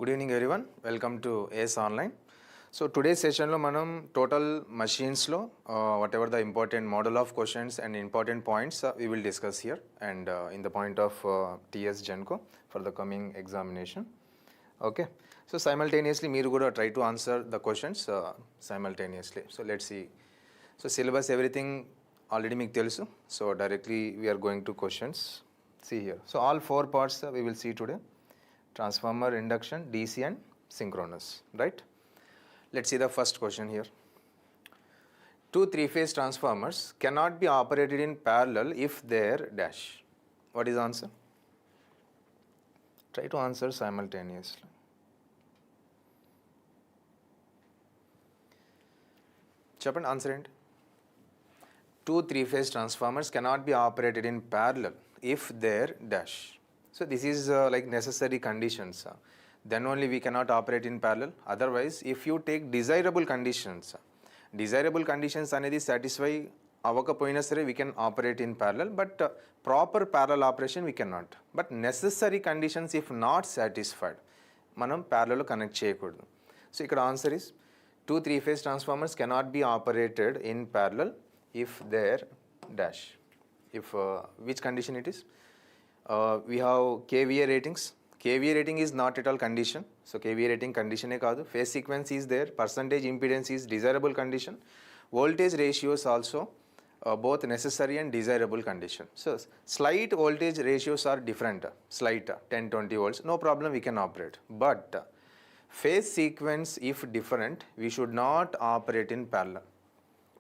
Good evening everyone. Welcome to AS Online. So today's session lo manam total machines lo whatever the important model of questions and important points we will discuss here and in the point of TS GENCO for the coming examination. Okay. So simultaneously meeru kuda try to answer the questions simultaneously. So let's see. So syllabus everything already meeku telusu. So directly we are going to questions. See here. So all four parts we will see today. Transformer, induction, DC and synchronous, right? Let's see the first question here. Two three-phase transformers cannot be operated in parallel if their dash. What is the answer? Try to answer simultaneously. Cheppandi answer enti. Two three-phase transformers cannot be operated in parallel if their dash. So this is like necessary conditions. Then only we cannot operate in parallel. Otherwise, if you take desirable conditions anedi satisfy avakapoyina sare we can operate in parallel, but proper parallel operation we cannot. But necessary conditions if not satisfied, manam parallel connect cheyakudadu. So ikkada answer is two three-phase transformers cannot be operated in parallel if their dash. If which condition it is? We have KVA ratings. KVA rating is not at all condition. So KVA rating condition e kaadu. Phase sequence is there. Percentage impedance is desirable condition. Voltage ratios also both necessary and desirable condition. So slight voltage ratios are different. Slight 10-20 volts. No problem, we can operate. But phase sequence if different, we should not operate in parallel.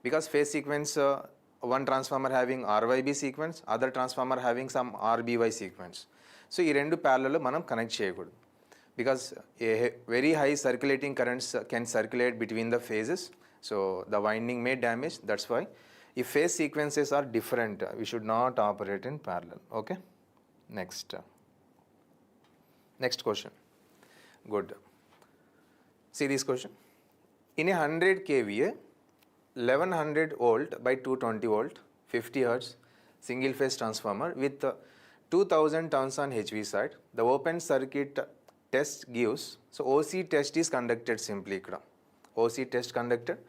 Because phase sequence one transformer having RYB sequence, other transformer having some RBY sequence. So ee rendu parallel manam connect cheyakudu, because a very high circulating currents can circulate between the phases, so the winding may damage. That's why if phase sequences are different, we should not operate in parallel. Okay, next question. Good. See this question. In a 100 kVA 1100 volt by 220 volt 50 hertz single phase transformer with 2000 turns on HV side, the open circuit test gives, so OC test is conducted simply ikkada. OC test conducted,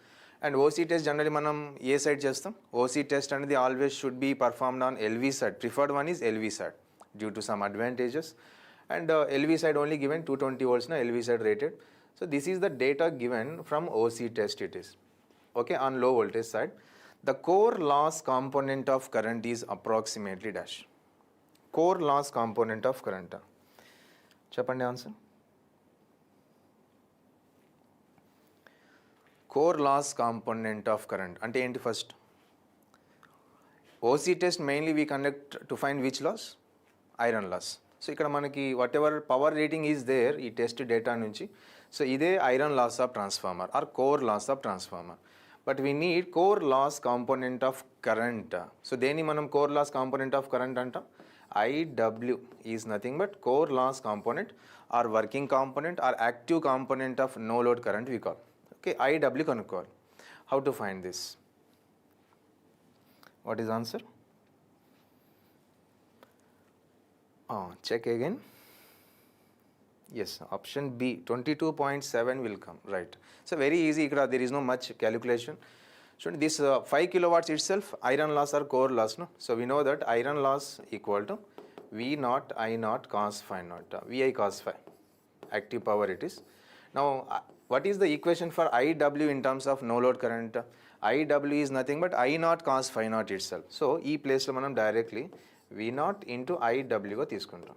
and OC test generally manam A side chestam. OC test anedi always should be performed on LV side. Preferred one is LV side due to some advantages, and LV side only given 220 volts na LV side rated. So this is the data given from OC test it is. Okay, on low voltage side, the core loss component of current is approximately dash. Core loss component of current. Cheppandi answer. Core loss component of current ante enti first? OC test mainly we conduct to find which loss? Iron loss. So ikkada manaki whatever power rating is there ee test data nunchi, so ide iron loss of transformer or core loss of transformer. But we need core loss component of current. So deni manam core loss component of current anta. IW is nothing but core loss component or working component or active component of no load current we call. Okay, IW kanukkoli. How to find this? What is answer? Check again. Yes, option B 22.7 will come, right? So very easy ikkada, there is no much calculation. So this 5 kilowatts itself iron loss or core loss, no? So we know that iron loss equal to V naught I naught cos phi naught, VI cos phi, active power it is. Now what is the equation for IW in terms of no load current? IW is nothing but I naught cos phi naught itself. So ee place lo manam directly V naught into IW ga తీసుకుంటాం.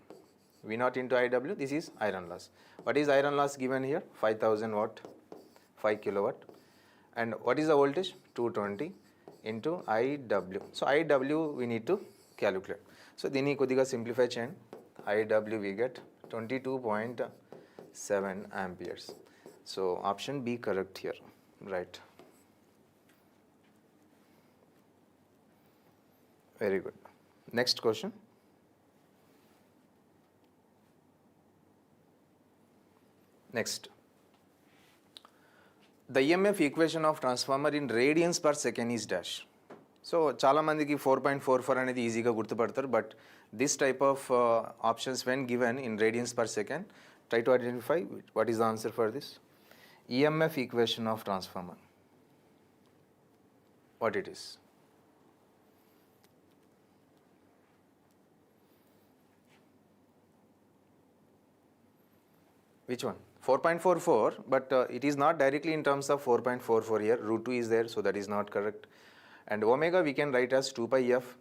V naught into IW, this is iron loss. What is iron loss given here? 5000 watt, 5 kilowatt. And what is the voltage? 220 into IW. So IW we need to calculate. So దీన్ని కొద్దిగా simplify చేయండి. IW we get 22.7 amperes. So option B correct here, right? Very good. Next question. Next. The EMF equation of transformer in radians per second is dash. So చాలా మందికి 4.44 అనేది ఈజీగా గుర్తుపడతారు, but this type of options when given in radians per second Try to identify what is the answer for this. EMF equation of transformer. What it is? Which one? 4.44, but it is not directly in terms of 4.44 here. Root 2 is there, so that is not correct. And omega we can write as 2 pi f.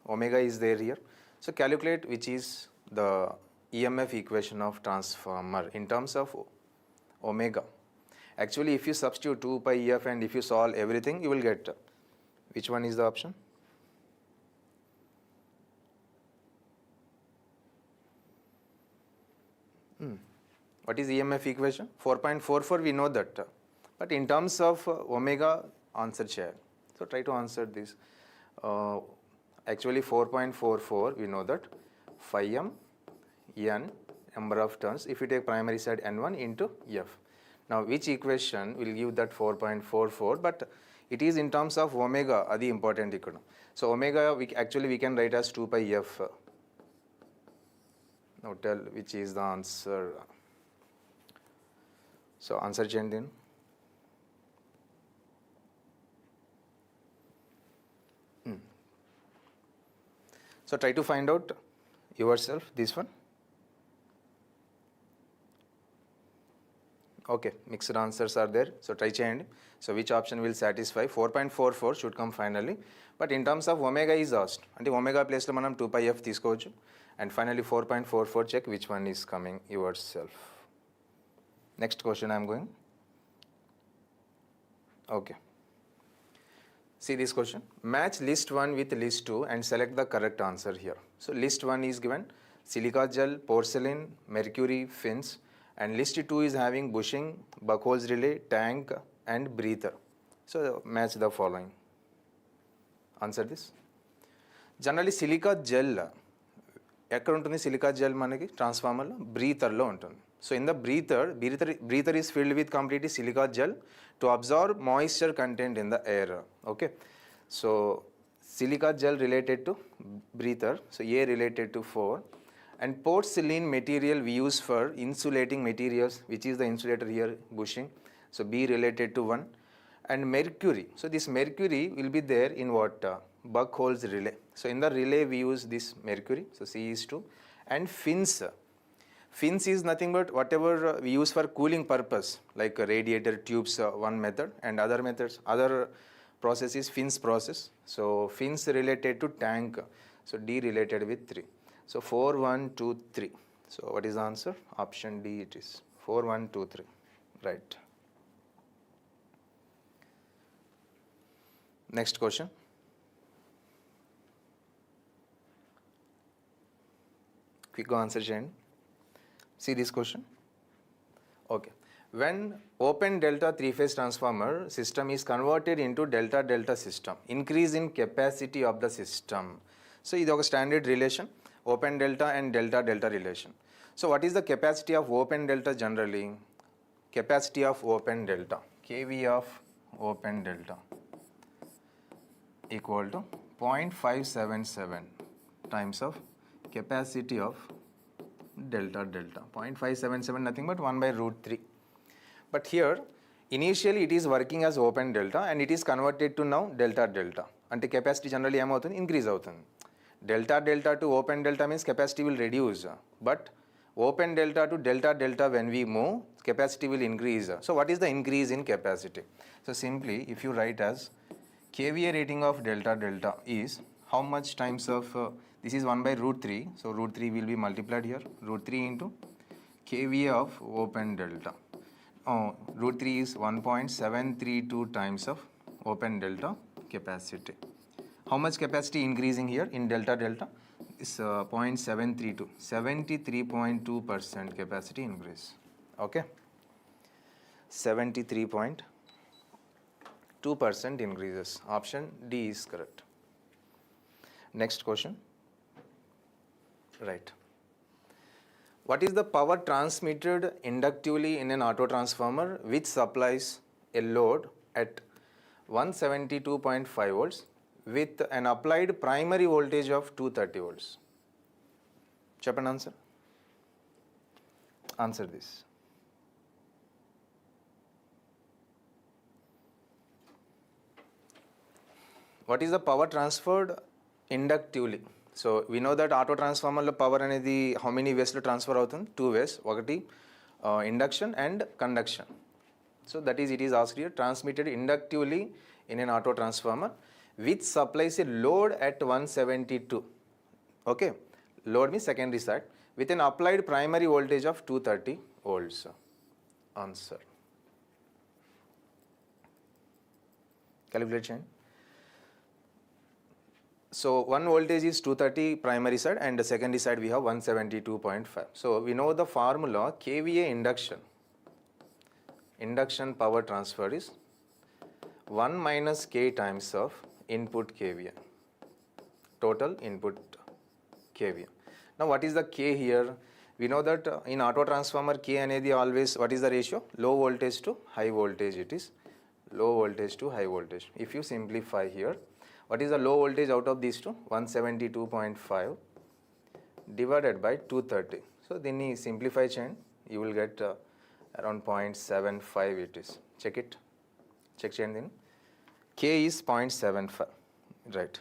Omega is there here. So calculate which is the EMF equation of transformer in terms of omega. Actually, if you substitute 2 pi f and if you solve everything, you will get which one is the option? What is EMF equation? 4.44 we know that, but in terms of omega, answer chair. So try to answer this. Actually 4.44 we know that phi m n number of turns if you take primary side n1 into f. Now which equation will give that 4.44, but it is in terms of omega, adi important ikkada. So omega we can write as 2 pi f. Now tell which is the answer. So answer change then. So try to find out yourself this one. Okay, mixed answers are there. So try change. So which option will satisfy? 4.44 should come finally. But in terms of omega is asked. And omega place lo manam 2 pi f తీసుకోవచ్చు. And finally 4.44 check which one is coming yourself. Next question I am going. Okay. See this question. Match list 1 with list 2 and select the correct answer here. So list 1 is given silica gel, porcelain, mercury, fins, and list 2 is having bushing, buckholes relay, tank and breather. So match the following. Answer this. Generally silica gel ఎక్కడ ఉంటుంది silica gel మనకి ట్రాన్స్ఫార్మర్లో బ్రీతర్లో ఉంటుంది. So in the breather is filled with completely silica gel to absorb moisture content in the air. Okay, so silica gel related to breather, so A related to 4, and porcelain material we use for insulating materials, which is the insulator here bushing, so B related to 1, and mercury, so this mercury will be there in what buck holes relay. So in the relay we use this mercury, so C is 2, and fins. Fins is nothing but whatever we use for cooling purpose, like radiator tubes, one method, and other methods, other process is fins process. So fins related to tank, so D related with 3. So 4, 1, 2, 3. So what is the answer? Option D it is. 4, 1, 2, 3. Right. Next question. Quick answer chain. See this question. Okay. When open delta 3-phase transformer system is converted into delta-delta system, increase in capacity of the system. So this is a standard relation, open delta and delta-delta relation. So what is the capacity of open delta generally? Capacity of open delta, kV of open delta equal to 0.577 times of capacity of delta. 0.577 nothing but 1 by root 3. But here initially it is working as open delta and it is converted to now delta. And the capacity generally increase avutundi. Delta to open delta means capacity will reduce, but open delta to delta when we move, capacity will increase. So what is the increase in capacity? So simply if you write as kVA rating of delta is how much times of this is 1 by root 3, so root 3 will be multiplied here, root 3 into kVA of open delta. Root 3 is 1.732 times of open delta capacity. How much capacity increasing here in delta? Is 0.732, 73.2% capacity increase. Okay, 73.2% increases. Option D is correct. Next question. Right. What is the power transmitted inductively in an auto transformer which supplies a load at 172.5 volts with an applied primary voltage of 230 volts? Chapman answer. Answer this. What is the power transferred inductively? So we know that auto transformer lo power anedi how many ways lo transfer avutundi? Two ways. Okati induction and conduction. So that is, it is asked here, transmitted inductively in an auto transformer which supplies a load at 172. Okay, load means secondary side with an applied primary voltage of 230 volts. Answer. Calculate change. So one voltage is 230 primary side and the secondary side we have 172.5. So we know the formula kVA induction. Induction power transfer is 1 minus K times of input kVA. Total input kVA. Now what is the K here? We know that in auto transformer K anedi always, what is the ratio? Low voltage to high voltage it is. Low voltage to high voltage. If you simplify here, what is the low voltage out of these two? 172.5 divided by 230. So then simplify chain, you will get around 0.75 it is. Check it. Check chain then. K is 0.75. Right.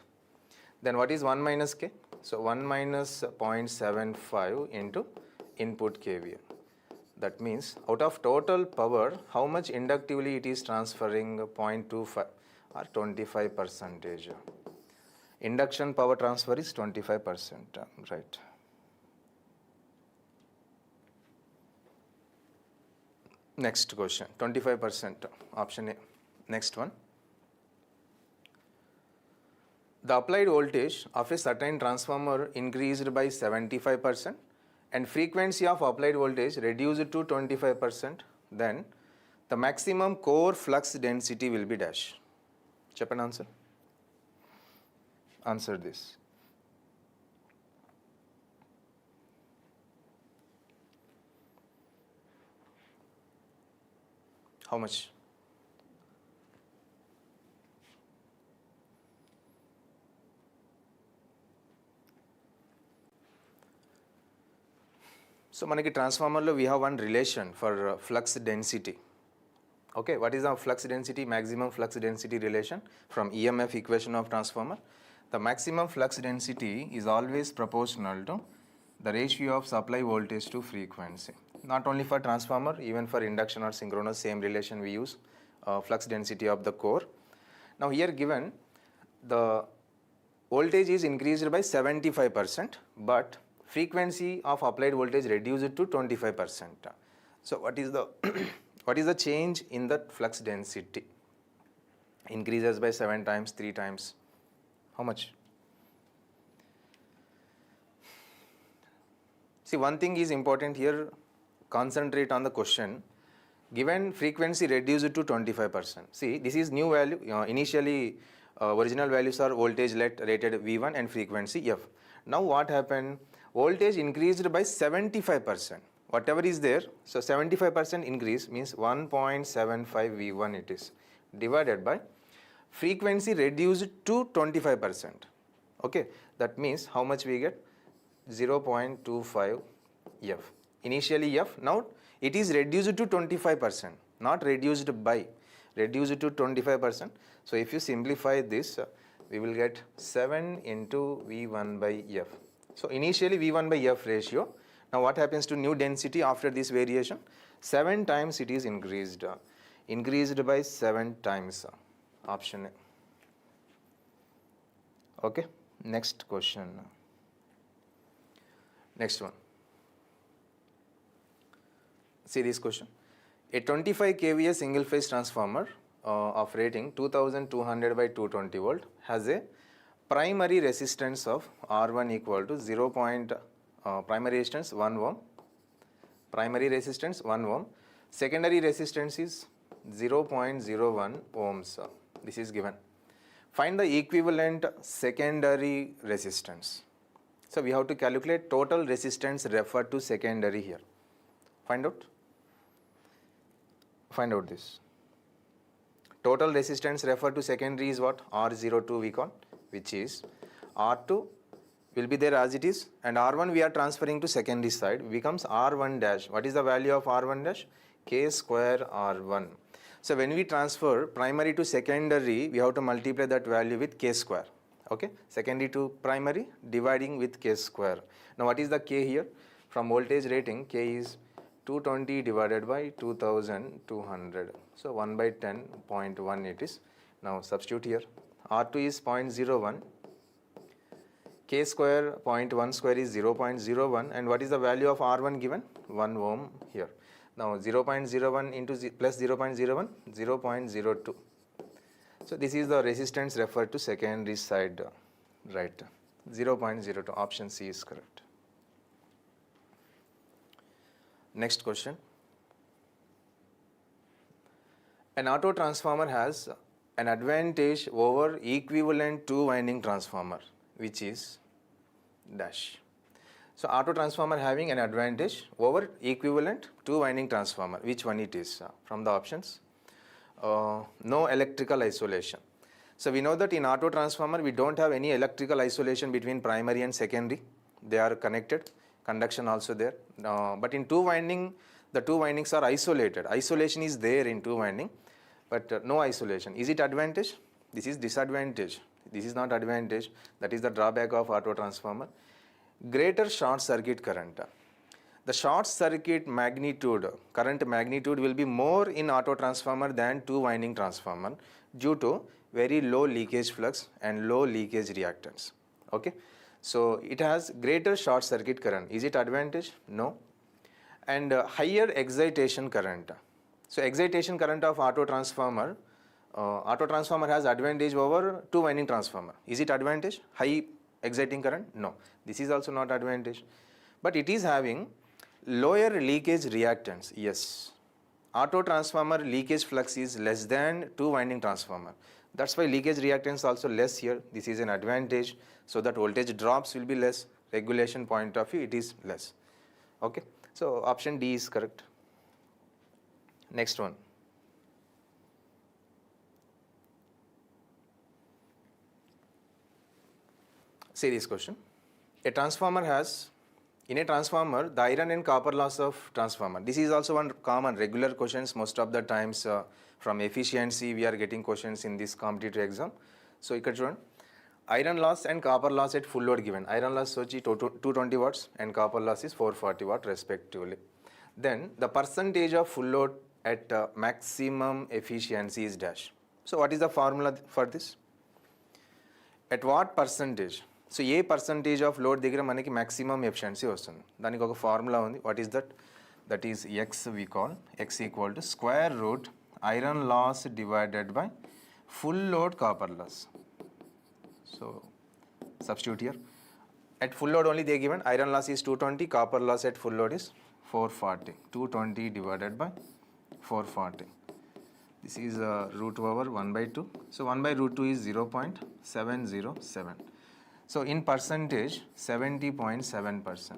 Then what is 1 minus K? So 1 minus 0.75 into input kVA. That means out of total power, how much inductively it is transferring? 0.25 or 25%. Induction power transfer is 25%. Right. Next question, 25%, option A. Next one. The applied voltage of a certain transformer increased by 75% and frequency of applied voltage reduced to 25%, then the maximum core flux density will be dash. Check an answer. Answer this. How much? So manaki transformer lo we have one relation for flux density. Okay, what is the flux density, maximum flux density relation from EMF equation of transformer? The maximum flux density is always proportional to the ratio of supply voltage to frequency. Not only for transformer, even for induction or synchronous, same relation we use, flux density of the core. Now here given the voltage is increased by 75%, but frequency of applied voltage reduced to 25%. So what is the what is the change in the flux density? Increases by 7 times, 3 times. How much? See, one thing is important here, concentrate on the question. Given frequency reduced to 25%. See, this is new value. Initially, original values are voltage rated V1 and frequency F. Now what happened? Voltage increased by 75%. Whatever is there, so 75% increase means 1.75 V1 it is, divided by frequency reduced to 25%. Okay, that means how much we get? 0.25 F. Initially F, now it is reduced to 25%, not reduced by, reduced to 25%. So if you simplify this, we will get 7 into V1 by F. So initially V1 by F ratio. Now what happens to new density after this variation? 7 times it is increased. Increased by 7 times. Option A. Okay. Next question. Next one. See this question. A 25 kVA single phase transformer of rating 2200 by 220 volt has a primary resistance of R1 equal to primary resistance 1 ohm, primary resistance 1 ohm, secondary resistance is 0.01 ohms. This is given. Find the equivalent secondary resistance. So we have to calculate total resistance referred to secondary here. Find out. Find out this. Total resistance referred to secondary is what? R02 we call, which is R2 will be there as it is, and R1 we are transferring to secondary side, becomes R1 dash. What is the value of R1 dash? K square R1. So when we transfer primary to secondary, we have to multiply that value with K square. Okay, secondary to primary dividing with K square. Now what is the K here? From voltage rating, K is 220 divided by 2200. So 1 by 10.1 it is. Now substitute here. R2 is 0.01. K square 0.1 square is 0.01, and what is the value of R1 given? 1 ohm here. Now 0.01 into plus 0.01, 0.02. So this is the resistance referred to secondary side, right? 0.02. Option C is correct. Next question. An auto transformer has an advantage over equivalent two winding transformer, which is dash. So auto transformer having an advantage over equivalent two winding transformer. Which one it is? From the options, no electrical isolation. So we know that in auto transformer we don't have any electrical isolation between primary and secondary. They are connected, conduction also there. But in two winding, the two windings are isolated. Isolation is there in two winding, but no isolation. Is it advantage? This is disadvantage. This is not advantage. That is the drawback of auto transformer. Greater short circuit current. The short circuit magnitude, current magnitude will be more in auto transformer than two winding transformer due to very low leakage flux and low leakage reactance. Okay, so it has greater short circuit current. Is it advantage? No. And higher excitation current. So excitation current of auto transformer has advantage over two winding transformer. Is it advantage? High exciting current? No. This is also not advantage. But it is having lower leakage reactance. Yes. Auto transformer leakage flux is less than two winding transformer. That's why leakage reactance also less here. This is an advantage. So that voltage drops will be less. Regulation point of view, it is less. Okay. So option D is correct. Next one. See this question. A transformer has, in a transformer, the iron and copper loss of transformer. This is also one common regular questions. Most of the times from efficiency we are getting questions in this competitive exam. So you can join iron loss and copper loss at full load given. Iron loss is 220 watts and copper loss is 440 watt respectively. Then the percentage of full load at maximum efficiency is dash. So what is the formula for this? At what percentage? So ఏ percentage of load దగ్గర మనకి maximum efficiency వస్తుంది. దానికి ఒక formula ఉంది. What is that? That is X we call X equal to square root iron loss divided by full load copper loss. So substitute here. At full load only they given iron loss is 220, copper loss at full load is 440. 220 divided by 440. This is root over 1 by 2. So 1 by root 2 is 0.707. So in percentage 70.7%.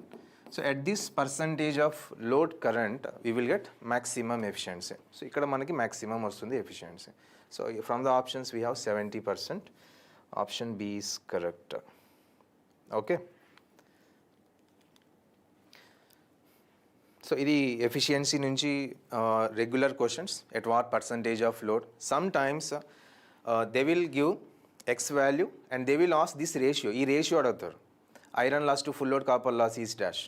So at this percentage of load current we will get maximum efficiency. So ikkada manaki maximum vastundi efficiency. So from the options we have 70%. Option B is correct. Okay. So ఇది efficiency నుంచి regular questions. At what percentage of load? Sometimes they will give X value and they will ask this ratio. ఈ ratio అడుగుతారు. Iron loss to full load copper loss is dash.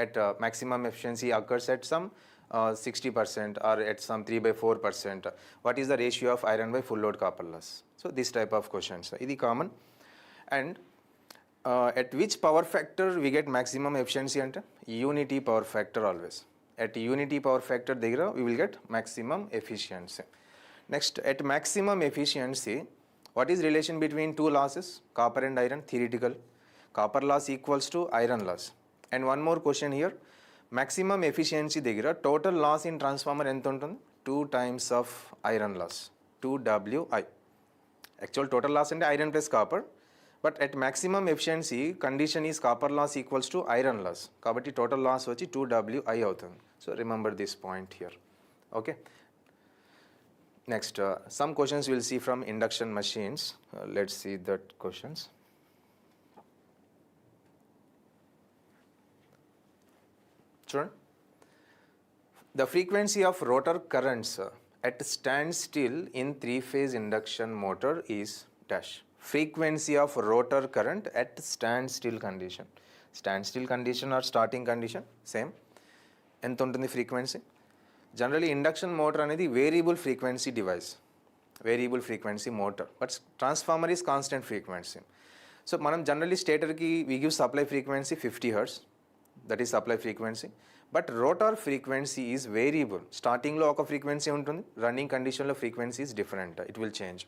At maximum efficiency occurs at some 60% or at some 3 by 4%. What is the ratio of iron by full load copper loss? So this type of questions. ఇది common. And at which power factor we get maximum efficiency ante? Unity power factor always. At unity power factor దగ్గర we will get maximum efficiency. Next, at maximum efficiency, what is relation between two losses, copper and iron? Theoretical. Copper loss equals to iron loss. And one more question here. Maximum efficiency దగ్గర total loss in transformer ఎంత ఉంటుంది? 2 times of iron loss. 2Wi. Actual total loss అంటే iron plus copper. But at maximum efficiency condition is copper loss equals to iron loss. Kabatti total loss vachi 2Wi avutundi. So remember this point here. Okay. Next, some questions we'll see from induction machines. Let's see that questions. చూడండి, the frequency of rotor currents at standstill in three-phase induction motor is dash. Frequency of rotor current at standstill condition. Standstill condition or starting condition same. ఎంత ఉంటుంది frequency? Generally induction motor అనేది variable frequency device, variable frequency motor, but transformer is constant frequency. So మనం generally స్టేటర్కి we give supply frequency 50 Hz, that is supply frequency. But rotor frequency is variable. స్టార్టింగ్లో ఒక frequency ఉంటుంది, running కండిషన్లో frequency is different, it will change.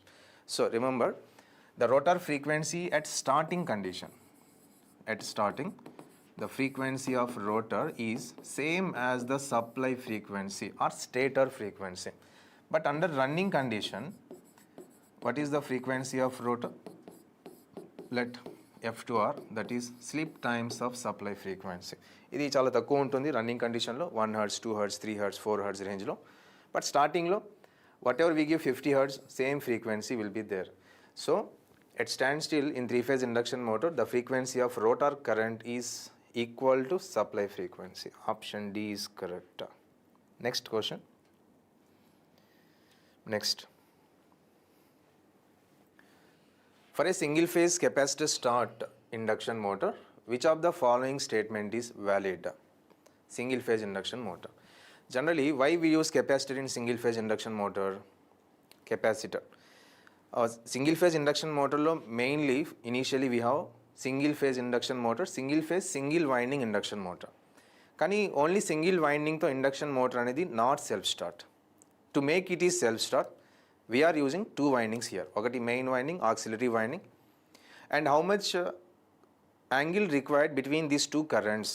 So remember the rotor frequency at starting condition, at starting the frequency of rotor is same as the supply frequency or stator frequency, but under running condition what is the frequency of rotor? Let F2R, that is slip times of supply frequency. ఇది చాలా తక్కువ ఉంటుంది running కండిషన్లో, 1 Hz, 2 Hz, 3 Hz, 4 Hz రేంజ్లో. But స్టార్టింగ్లో whatever we give 50 Hz, same frequency will be there. So at standstill in three-phase induction motor, the frequency of rotor current is equal to supply frequency. Option D is correct. Next question. Next. For a single-phase capacitor start induction motor, which of the following statement is valid? Single-phase induction motor. Generally, why we use capacitor in single-phase induction motor? Capacitor. Single phase induction మోటార్లో mainly initially we have single phase induction motor, single phase single winding induction motor. కానీ only single వైండింగ్తో induction motor అనేది not self start. To make it is self start we are using 2 windings here. ఒకటి main winding, auxiliary winding. And how much angle required between these 2 currents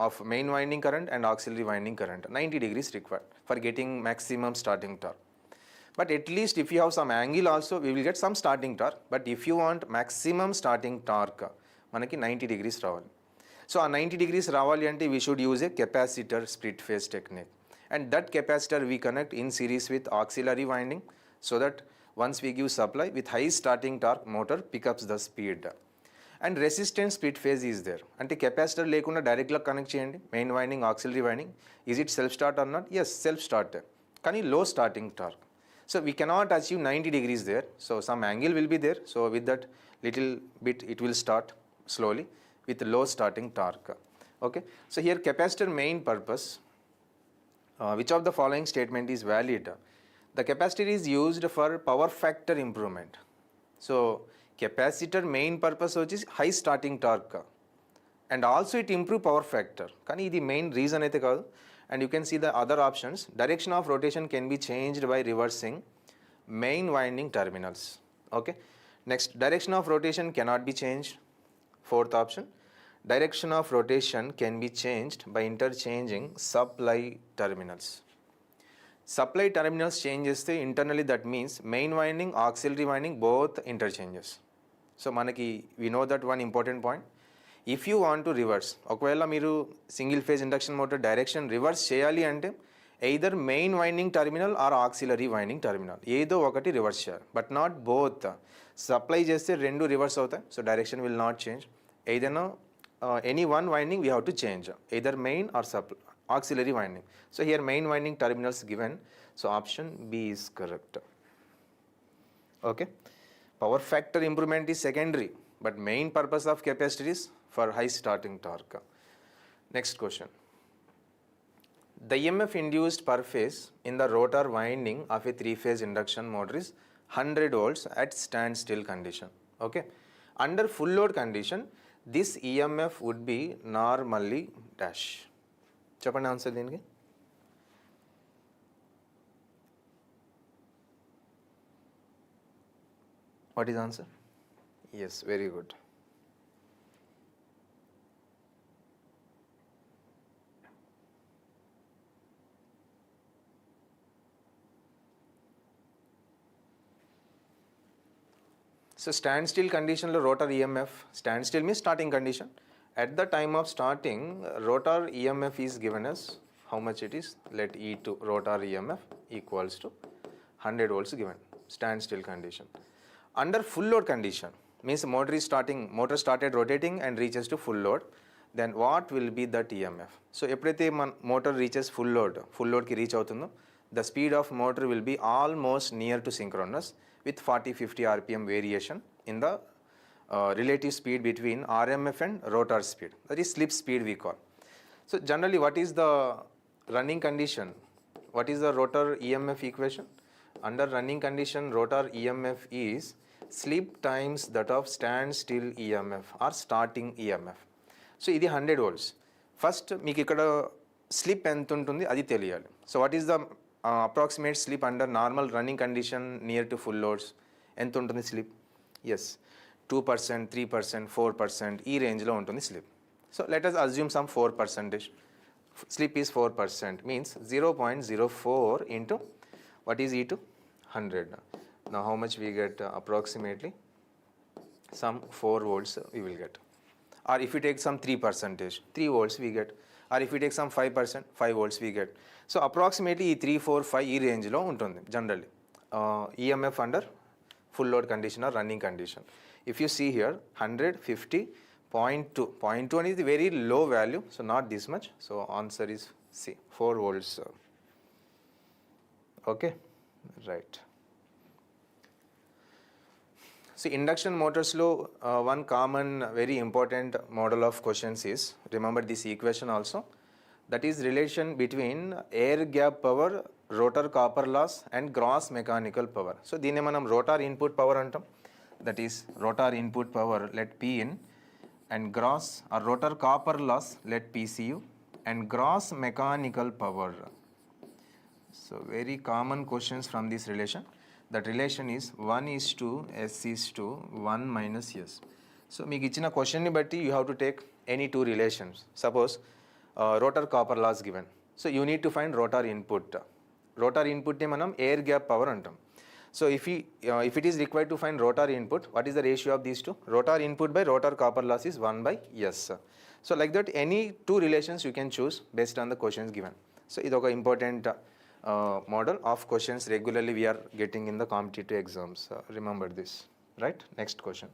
of main winding current and auxiliary winding current? 90 degrees required for getting maximum starting torque. But at least if you have some angle also, we will get some starting torque. But if you want maximum starting torque, manaki 90 degrees రావాలి. So ఆ 90 degrees రావాలి అంటే we should use a capacitor split phase technique. And that capacitor we connect in series with auxiliary winding, so that once we give supply with high starting torque, motor pickups the speed. And resistance split phase is there. అంటే capacitor లేకుండా డైరెక్ట్గా connect చేయండి, main winding, auxiliary winding. Is it self start or not? Yes, self start. కానీ low starting torque. So we cannot achieve 90 degrees there. So some angle will be there. So with that little bit it will start slowly with low starting torque. Okay. So here capacitor main purpose, which of the following statement is valid? The capacitor is used for power factor improvement. So capacitor main purpose which is high starting torque, and also it improve power factor. Kani idi main reason aithe kaadu. And you can see the other options. Direction of rotation can be changed by reversing main winding terminals. Okay. Next, direction of rotation cannot be changed. Fourth option, direction of rotation can be changed by interchanging supply terminals. Supply terminals changes internally, that means main winding, auxiliary winding both interchanges. So manaki we know that one important point. If you want to reverse, ఒకవేళ మీరు single phase induction motor direction reverse చేయాలి అంటే either main winding terminal or auxiliary winding terminal ఏదో ఒకటి reverse చేయాలి, but not both. Supply చేస్తే రెండు reverse అవుతాయి, so direction will not change. ఏదైనా any one winding we have to change, either main or auxiliary winding. So here main winding terminals given, so option B is correct. Okay. Power factor improvement is secondary, but main purpose of capacitor is for high starting torque. Next question. The EMF induced per phase in the rotor winding of a three-phase induction motor is 100 volts at standstill condition. Okay. Under full load condition, this EMF would be normally dash. Chappan answer denge. What is answer? Yes, very good. So standstill condition lo rotor EMF, standstill means starting condition. At the time of starting, rotor EMF is given as how much it is? Let E2 rotor EMF equals to 100 volts given, standstill condition. Under full load condition, means motor is starting, motor started rotating and reaches to full load. then what will be that EMF? So ఎప్పుడైతే మన motor reaches full load కి reach అవుతుందో, the speed of motor will be almost near to synchronous with 40-50 rpm variation in the relative speed between RMF and rotor speed. That is slip speed we call. So generally what is the running condition? What is the rotor EMF equation? Under running condition, rotor EMF is slip times that of standstill EMF or starting EMF. So ఇది 100 volts. First మీకు ఇక్కడ slip ఎంత ఉంటుంది అది తెలియాలి. So what is the approximate slip under normal running condition near to full loads? ఎంత ఉంటుంది slip? Yes, 2%, 3%, 4% ఈ రేంజ్లో ఉంటుంది slip. So let us assume some 4%. Slip is 4%, means 0.04 into what is E to 100. Now how much we get approximately? Some 4 volts we will get. Or if we take some 3%, 3 volts we get. Or if we take some 5%, 5 volts we get. So approximately 3, 4, 5 ఈ రేంజ్లో ఉంటుంది generally. EMF under full load condition or running condition. If you see here 100, 50, 0.2. 0.2 is the very low value, so not this much. So answer is C, 4 volts. Okay, right. So induction motors lo one common very important model of questions is, remember this equation also, that is relation between air gap power, rotor copper loss and gross mechanical power. So దీన్ని మనం rotor input power అంటాం. That is rotor input power, let P in, and gross or rotor copper loss, let PCU, and gross mechanical power. So very common questions from this relation. That relation is 1 is to S is to 1 minus S. So మీకు ఇచ్చిన క్వశ్చన్ని బట్టి you have to take any two relations. Suppose rotor copper loss given. So you need to find rotor input. Rotor input ని మనం air gap power అంటాం. So if it is required to find rotor input, what is the ratio of these two? Rotor input by rotor copper loss is 1 by S. So like that, any two relations you can choose based on the questions given. So ఇది ఒక important model of questions regularly we are getting in the competitive exams. Remember this, right? Next question.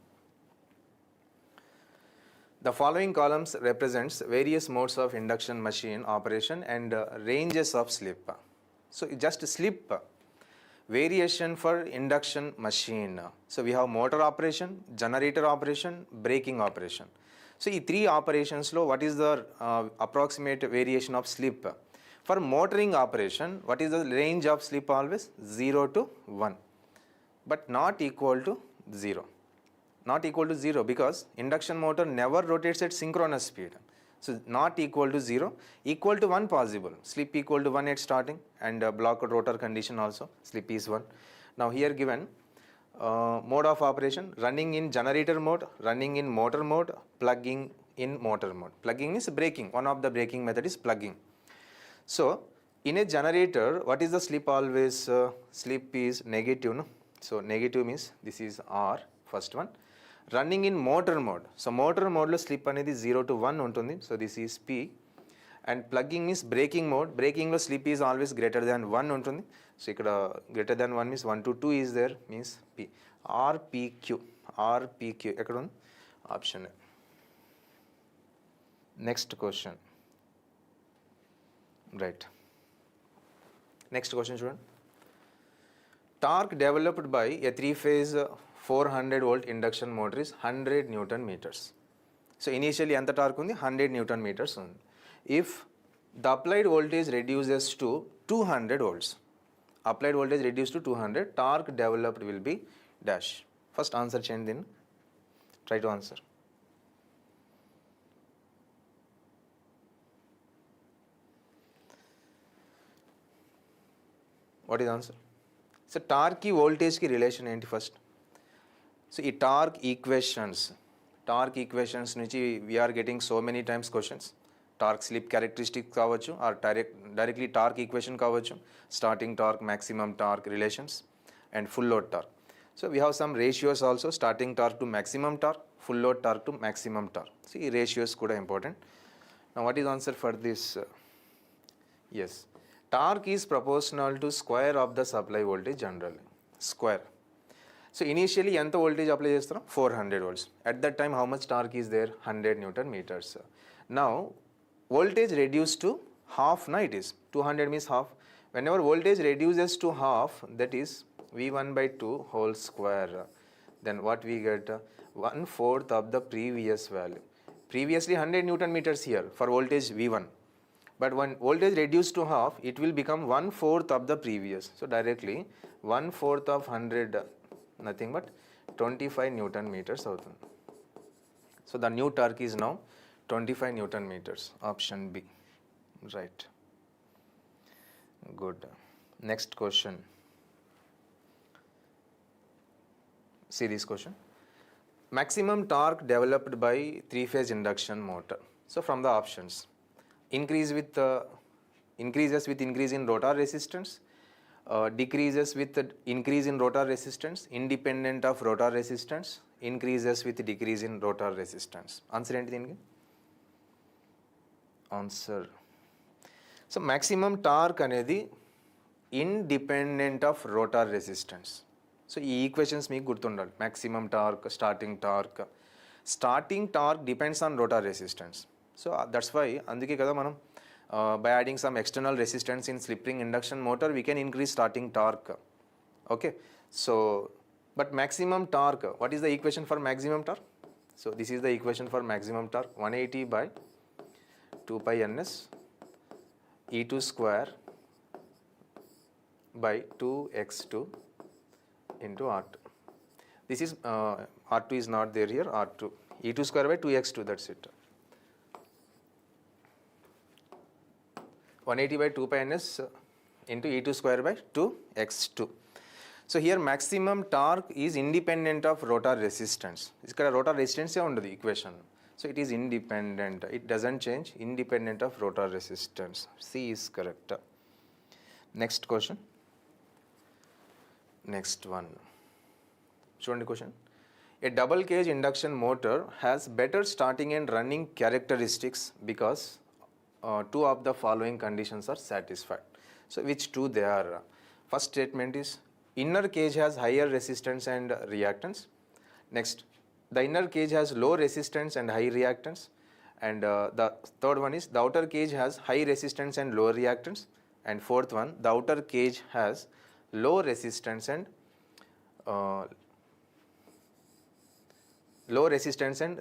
The following columns represents various modes of induction machine operation and ranges of slip. So just slip variation for induction machine. So we have motor operation, generator operation, braking operation. So these three operations lo, what is the approximate variation of slip? For motoring operation, what is the range of slip always? 0 to 1, but not equal to 0. Not equal to 0 because induction motor never rotates at synchronous speed. So not equal to 0, equal to 1 possible. Slip equal to 1 at starting, and blocked rotor condition also, slip is 1. Now here given mode of operation, running in generator mode, running in motor mode, plugging in motor mode. Plugging is braking. One of the braking method is plugging. So in a generator, what is the slip always? Slip is negative, no? So negative means this is R, first one. Running in motor mode. So motor mode lo slip anedi 0 to 1 untundi. So this is P. And plugging means braking mode. Braking lo slip is always greater than 1 untundi. So ikkada greater than 1 means 1 to 2 is there, means P. RPQ. RPQ. Ekkada undi? Option A. Next question. Right. Next question, student. Torque developed by a three-phase 400 volt induction motor is 100 Newton meters. So initially anta torque undi 100 Newton meters undi. If the applied voltage reduces to 200 volts, applied voltage reduced to 200, torque developed will be dash. First answer change, then try to answer. What is the answer? So torque ki voltage ki relation enti first. So ఈ torque equations నుంచి we are getting so many times questions. Torque slip characteristic కావచ్చు, or directly torque equation కావచ్చు, starting torque, maximum torque relations, and full load torque. So we have some ratios also, starting torque to maximum torque, full load torque to maximum torque. So ఈ ratios కూడా important. Now what is the answer for this? Yes, torque is proportional to square of the supply voltage generally. Square. So initially ఎంత voltage apply చేస్తాం 400 volts. At that time how much torque is there? 100 Newton meters. Now voltage reduced to half, now it is 200 means half. Whenever voltage reduces to half, that is V1 by 2 whole square. Then what we get? 1/4 of the previous value. Previously 100 Newton meters here for voltage V1. But when voltage reduced to half, it will become 1/4 of the previous. So directly 1/4 of 100, nothing but 25 Newton meters అవుతుంది. So the new torque is now 25 Newton meters. Option B. Right. Good. Next question. See this question. Maximum torque developed by three-phase induction motor. So from the options, increases with increase in rotor resistance, decreases with increase in rotor resistance, independent of rotor resistance, increases with decrease in rotor resistance. Answer ఏంటి దీనికి? Answer. So maximum torque అనేది independent of rotor resistance. So ఈ equations మీకు గుర్తుండాలి. Maximum torque, starting torque depends on rotor resistance. So that's why అందుకే కదా మనం by adding some external resistance in slip ring induction motor we can increase starting torque. Okay, so but maximum torque, what is the equation for maximum torque? So this is the equation for maximum torque. 180 by 2 pi ns E2 square by 2x2 into R2. This is R2 is not there here. R2 E2 square by 2x2, that's it. 180 by 2 pi ns into E2 square by 2x2. So here maximum torque is independent of rotor resistance. Ikkada rotor resistance e undadu equation. So it is independent. It doesn't change. Independent of rotor resistance. C is correct. Next question. Next one. Showing the question. A double cage induction motor has better starting and running characteristics because two of the following conditions are satisfied. So which two they are? First statement is inner cage has higher resistance and reactance. Next, the inner cage has low resistance and high reactance. And the third one is the outer cage has high resistance and low reactance. And fourth one, the outer cage has low resistance and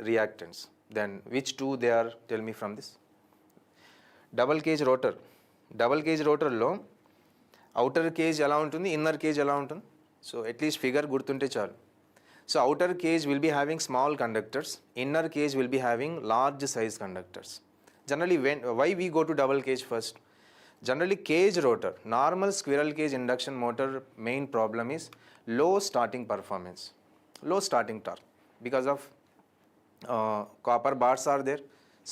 reactance. Then which two they are? Tell me from this. Double cage rotor. Double cage rotor lo outer cage ఎలా ఉంటుంది, inner cage ఎలా ఉంటుంది? So at least figure గుర్తుంటే చాలు. So outer cage will be having small conductors, inner cage will be having large size conductors. Generally, why we go to double cage first? Generally cage rotor, normal squirrel cage induction motor main problem is low starting performance, low starting torque because of copper bars are there,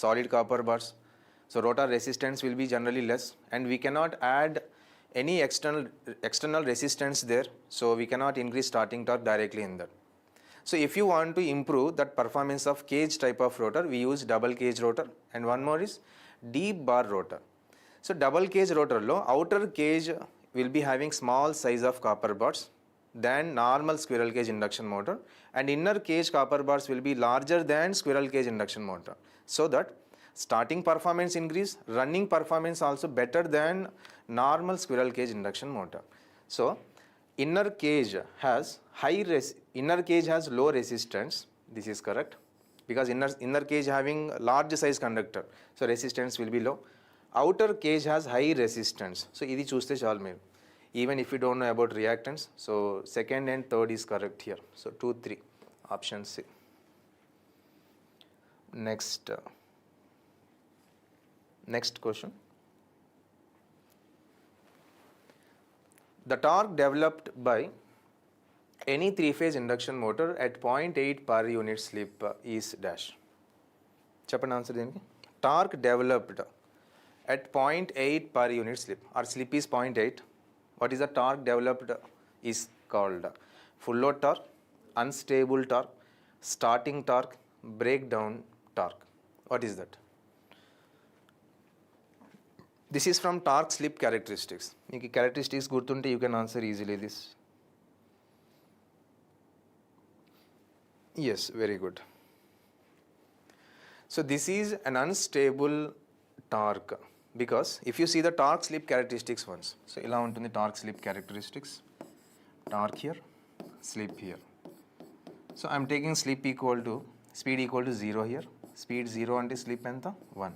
solid copper bars. So rotor resistance will be generally less and we cannot add any external resistance there, so we cannot increase starting torque directly in that. So if you want to improve that performance of cage type of rotor, we use double cage rotor. And one more is deep bar rotor. So double cage rotor lo outer cage will be having small size of copper bars than normal squirrel cage induction motor, and inner cage copper bars will be larger than squirrel cage induction motor, so that starting performance increase, running performance also better than normal squirrel cage induction motor. So inner cage has low resistance. This is correct because inner cage having large size conductor, so resistance will be low. Outer cage has high resistance. So ఇది చూస్తే చాలు మీరు, even if you don't know about reactance. So second and third is correct here. So 2, 3, option C. Next question. The torque developed by any three-phase induction motor at 0.8 per unit slip is dash. చెప్పండి answer దీనికి. Torque developed at 0.8 per unit slip. Our slip is 0.8. What is the torque developed is called full load torque, unstable torque, starting torque, breakdown torque. What is that? This is from torque slip characteristics. మీకు characteristics గుర్తుంటే you can answer easily this. Yes, very good. So this is an unstable torque because if you see the torque slip characteristics once, so ila untundi torque slip characteristics, torque here, slip here. So I am taking slip equal to speed equal to 0 here, speed 0 ante slip enta 1.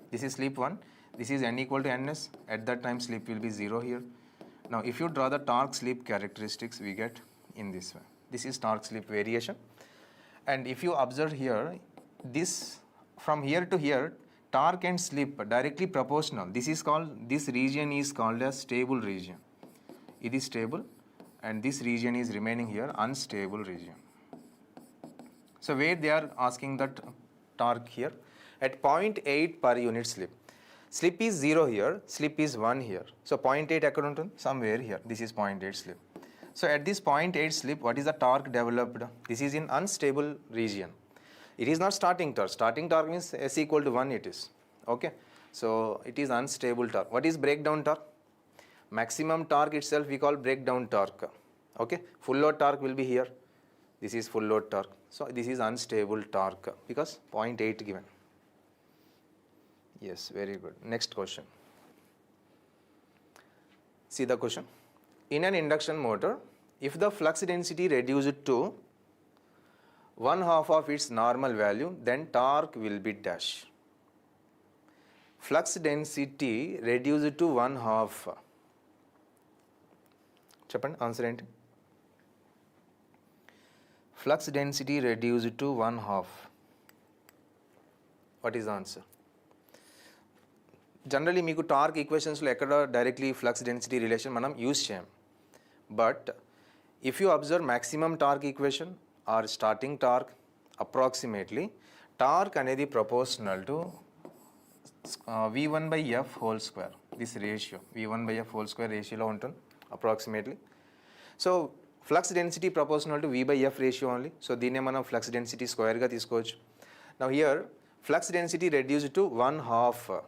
This is slip 1, this is n equal to ns, at that time slip will be 0 here. Now if you draw the torque slip characteristics, we get in this way. This is torque slip variation, and if you observe here, this from here to here, torque and slip directly proportional. This region is called as stable region. It is stable, and this region is remaining here unstable region. So where they are asking that torque here at 0.8 per unit slip. Slip is 0 here, slip is 1 here. So 0.8 akkada untundi somewhere here. This is 0.8 slip. So at this 0.8 slip, what is the torque developed? This is in unstable region. It is not starting torque. Starting torque means S equal to 1 it is. Okay. So it is unstable torque. What is breakdown torque? Maximum torque itself we call breakdown torque. Okay. Full load torque will be here. This is full load torque. So this is unstable torque because 0.8 given. Yes, very good. Next question. See the question. In an induction motor, if the flux density reduced to 1/2 of its normal value, then torque will be dash. Flux density reduced to 1/2. Cheppandi answer enti? Flux density reduced to 1/2. What is the answer? Generally మీకు torque ఈక్వేషన్స్లో ఎక్కడ directly flux density relation మనం use చేయం. But if you observe maximum torque equation or starting torque approximately torque అనేది proportional to V1/F whole square. This ratio V1/F whole square రేషియోలో ఉంటుంది approximately. So flux density proportional to V/F ratio only. So దీన్నే మనం flux density స్క్వేర్గా తీసుకోవచ్చు. Now here flux density reduced to 1/2.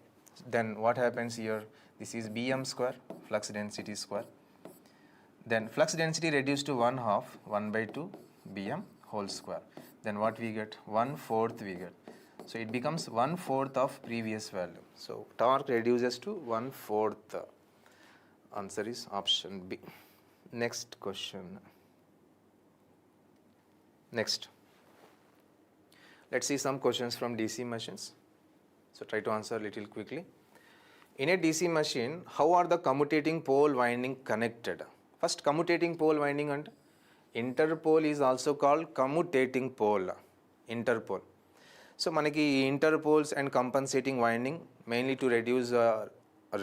Then what happens here? This is Bm square, flux density square. Then flux density reduced to 1/2, 1/2 Bm whole square. Then what we get? 1/4 we get. So it becomes 1/4 of previous value. So torque reduces to 1/4. Answer is option B. Next question. Next. Let's see some questions from DC machines. So try to answer a little quickly. In a DC machine, how are the commutating pole winding connected? First, commutating pole winding and interpole is also called commutating pole. Interpole. So manaki interpoles and compensating winding mainly to reduce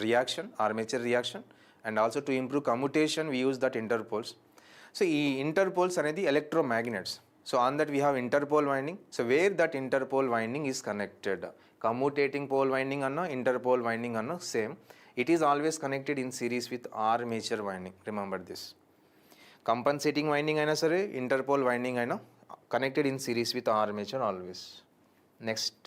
reaction, armature reaction, and also to improve commutation we use that interpoles. So interpoles are the electromagnets. So on that we have interpole winding. So where that interpole winding is connected, commutating pole winding anna interpole winding anna same. It is always connected in series with armature winding. Remember this. Compensating winding aina sare, interpole winding aina connected in series with armature always. Next.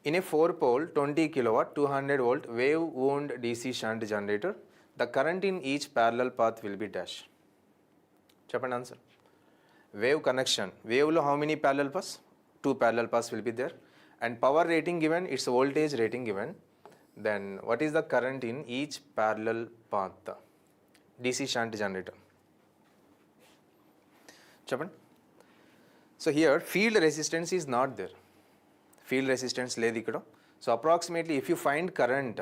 In a 4-pole 20 kilowatt 200 volt wave wound DC shunt generator, the current in each parallel path will be dash. Cheppandi answer. Wave connection. Wave lo how many parallel paths? 2 parallel paths will be there. And power rating given, its voltage rating given. Then what is the current in each parallel path? DC shunt generator. Cheppandi. So here field resistance is not there. Field resistance లేదు ఇక్కడ. So approximately if you find current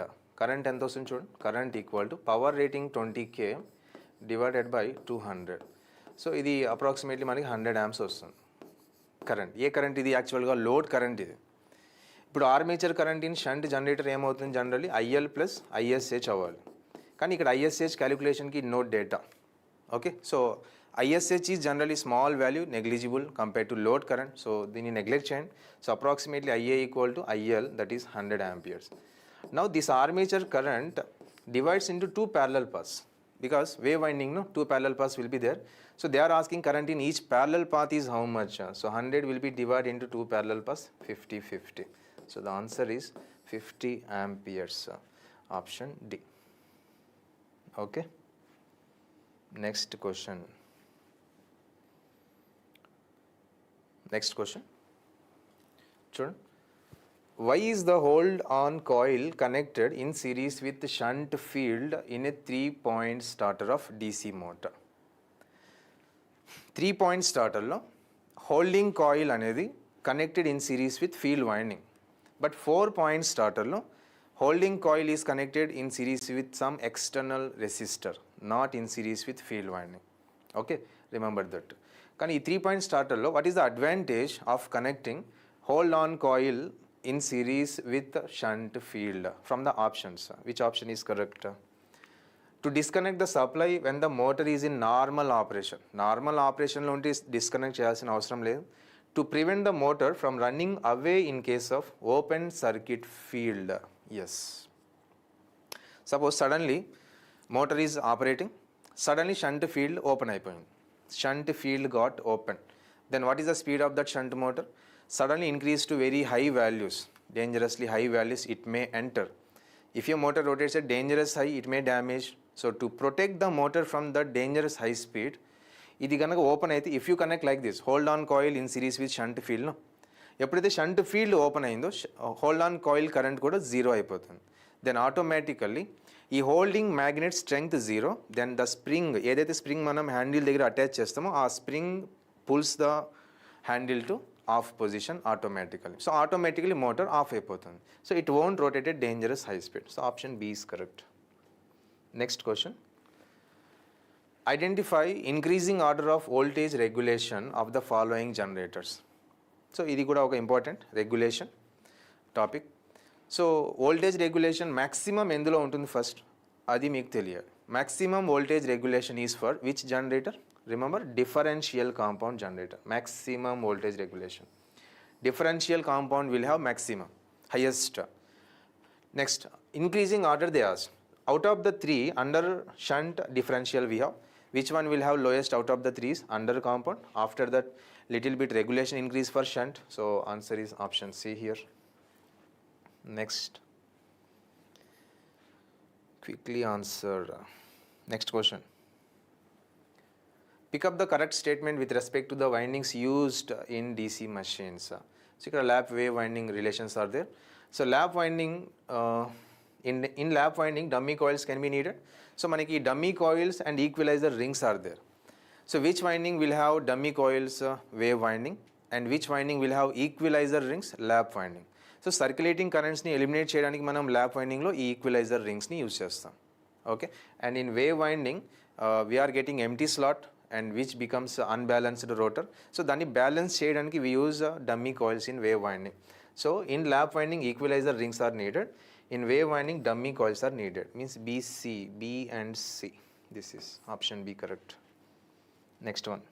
ఎంత వస్తుంది చూడండి. Current equal to power rating 20k divided by 200. So ఇది approximately మనకి 100 amps వస్తుంది current. ఏ current ఇది? యాక్చువల్గా లోడ్ కరెంట్ ఇది. ఇప్పుడు armature current in shunt generator ఏమవుతుంది? జనరల్లీ IL ప్లస్ ISH అవ్వాలి. కానీ ఇక్కడ ISH క్యాలిక్యులేషన్కి no data. Okay. So ISH is generally small value, negligible compare to load current. So దీన్ని నెగ్లెక్ట్ చేయండి. So approximately IA equal to IL, that is 100 amperes. Now this armature current divides into 2 parallel paths. Because wave winding, no, 2 parallel paths will be there. So they are asking current in each parallel path is how much? So 100 will be divided into 2 parallel paths, 50-50. So the answer is 50 amperes. Option D. Okay. Next question. Next question. చూడండి. Why is the hold on coil connected in series with shunt field in a 3-point starter of DC motor? 3-point starterలో holding coil అనేది connected in series with field winding. But 4-point starterలో holding coil is connected in series with some external resistor, not in series with field winding. Okay, remember that. కానీ ఈ 3-point starterలో what is the advantage of connecting hold on coil in series with shunt field from the options? Which option is correct? To disconnect the supply when the motor is in normal operation. Normal operation లో ఉంటే disconnect చేయాల్సిన అవసరం లేదు. To prevent the motor from running away in case of open circuit field. Yes. Suppose suddenly motor is operating, suddenly shunt field open అయిపోయింది. Shunt field got open. Then what is the speed of that shunt motor? Suddenly increase to very high values, dangerously high values it may enter. If your motor rotates at dangerous high, it may damage. So to protect the motor from the dangerous high speed, ఇది కనుక open అయితే if you connect like this hold on coil in series with shunt ఫీల్డ్లో, ఎప్పుడైతే shunt field open అయిందో hold on coil current కూడా zero అయిపోతుంది. Then automatically ఈ holding magnet strength zero. Then the spring, ఏదైతే స్ప్రింగ్ మనం handle దగ్గర attach చేస్తామో ఆ spring pulls the handle to off position automatically. So automatically motor off అయిపోతుంది. So it won't rotate at dangerous high speed. So option B is correct. Next question. Identify increasing order of voltage regulation of the following generators. So ఇది కూడా ఒక important regulation topic. So voltage regulation maximum ఎందులో ఉంటుంది first అది మీకు తెలియాలి. Maximum voltage regulation is for which generator? Remember, differential compound generator. Maximum voltage regulation. Differential compound will have maximum, highest. Next, increasing order they ask. Out of the three under shunt differential we have, which one will have lowest out of the threes? Under compound. After that, little bit regulation increase for shunt. So answer is option C here. Next, quickly answer next question. Pick up the correct statement with respect to the windings used in DC machines. So here lap wave winding relations are there. So lap winding, in lap winding dummy coils can be needed. So manaki dummy coils and equalizer rings are there. So which winding will have dummy coils, wave winding, and which winding will have equalizer rings? Lap winding. So circulating currents ni eliminate cheyadaniki manam lap winding lo ee equalizer rings ni use chestam. Okay, and in wave winding we are getting empty slot and which becomes unbalanced rotor. So danni balance cheyadaniki we use dummy coils in wave winding. So in lap winding equalizer rings are needed. In wave winding dummy coils are needed. Means B, C, B and C. This is option B correct. Next one.